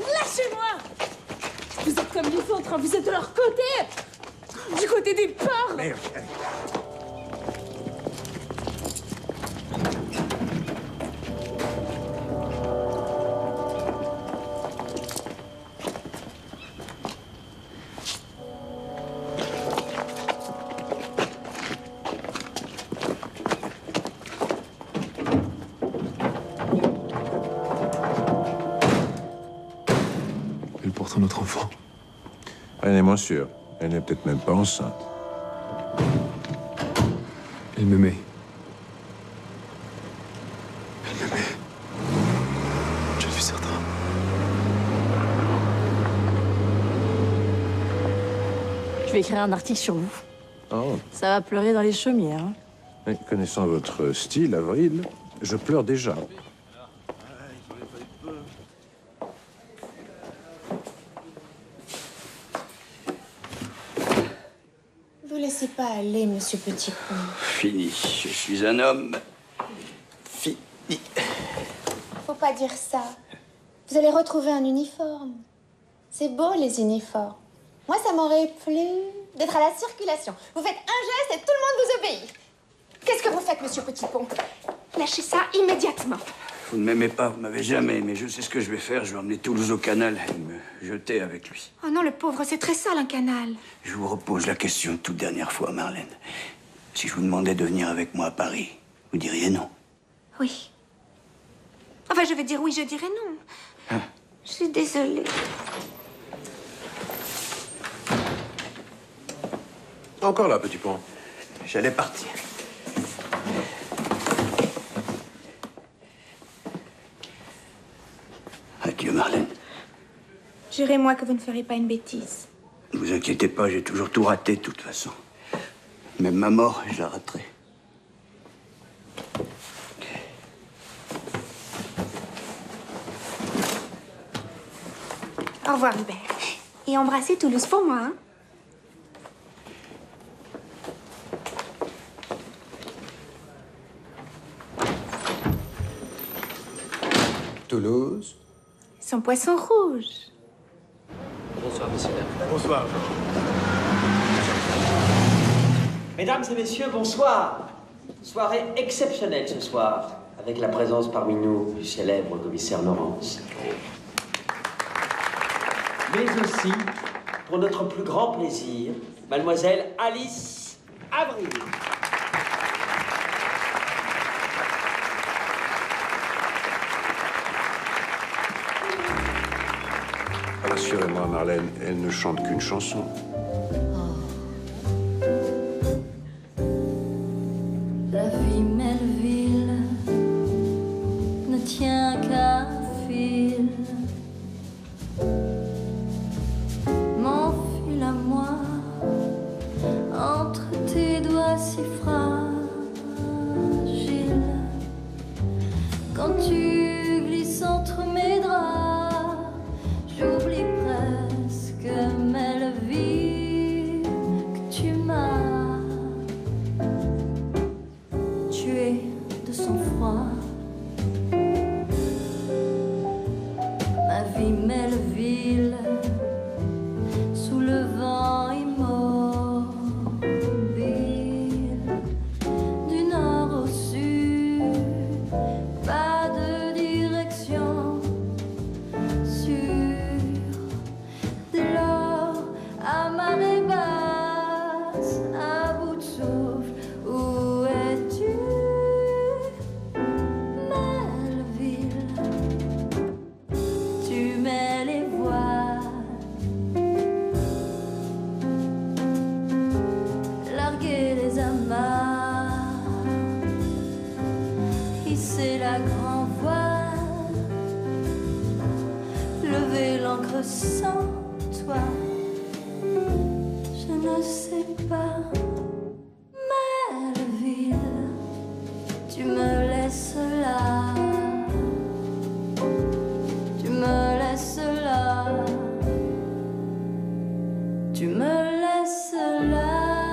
Lâchez-moi! Vous êtes comme les autres, hein, vous êtes de leur côté! Du côté des porcs! Merde. Elle porte notre enfant. Rien n'est moins sûr. Elle n'est peut-être même pas enceinte. Elle m'aimait. Elle m'aimait. Je suis certain. Je vais écrire un article sur vous. Oh. Ça va pleurer dans les chaumières. Hein. Mais connaissant votre style, Avril, je pleure déjà. pas aller, monsieur Petit-Pont. Fini. Je suis un homme. Fini. Faut pas dire ça. Vous allez retrouver un uniforme. C'est beau, les uniformes. Moi, ça m'aurait plu d'être à la circulation. Vous faites un geste et tout le monde vous obéit. Qu'est-ce que vous faites, monsieur Petit-Pont? Lâchez ça immédiatement. Vous ne m'aimez pas, vous m'avez jamais aimé. Je sais ce que je vais faire. Je vais emmener Toulouse au canal et me jeter avec lui. Oh non, le pauvre, c'est très sale, un canal. Je vous repose la question une toute dernière fois, Marlène. Si je vous demandais de venir avec moi à Paris, vous diriez non? Oui. Enfin, je vais dire oui, je dirai non. Je suis désolée. Encore là, Petit Pont. J'allais partir. Adieu, Marlène. Jurez-moi que vous ne ferez pas une bêtise. Ne vous inquiétez pas, j'ai toujours tout raté, de toute façon. Même ma mort, je la raterai. Au revoir, Hubert. Et embrassez Toulouse pour moi, hein. Toulouse. Son poisson rouge. Bonsoir, messieurs. Bonsoir. Mesdames et messieurs, bonsoir. Soirée exceptionnelle ce soir, avec la présence parmi nous du célèbre commissaire Laurence. Mais aussi, pour notre plus grand plaisir, mademoiselle Alice Avril. Rassurez-moi, Marlène, elle ne chante qu'une chanson. La vie Melville ne tient qu'à un fil. Mon fil à moi, entre tes doigts si fragiles. Quand tu glisses entre mes draps, j'oublie presque Melville que tu m'as tué de sang-froid. Ma vie Melville, sous le vent immobile, du nord au sud, pas de direction sûre. Dès lors, à marée basse, à bout de souffle, où es-tu, Melville? Tu mets les voiles, larguer les amarres, hisser la grand voile, lever l'ancre sans toi. Je ne sais pas.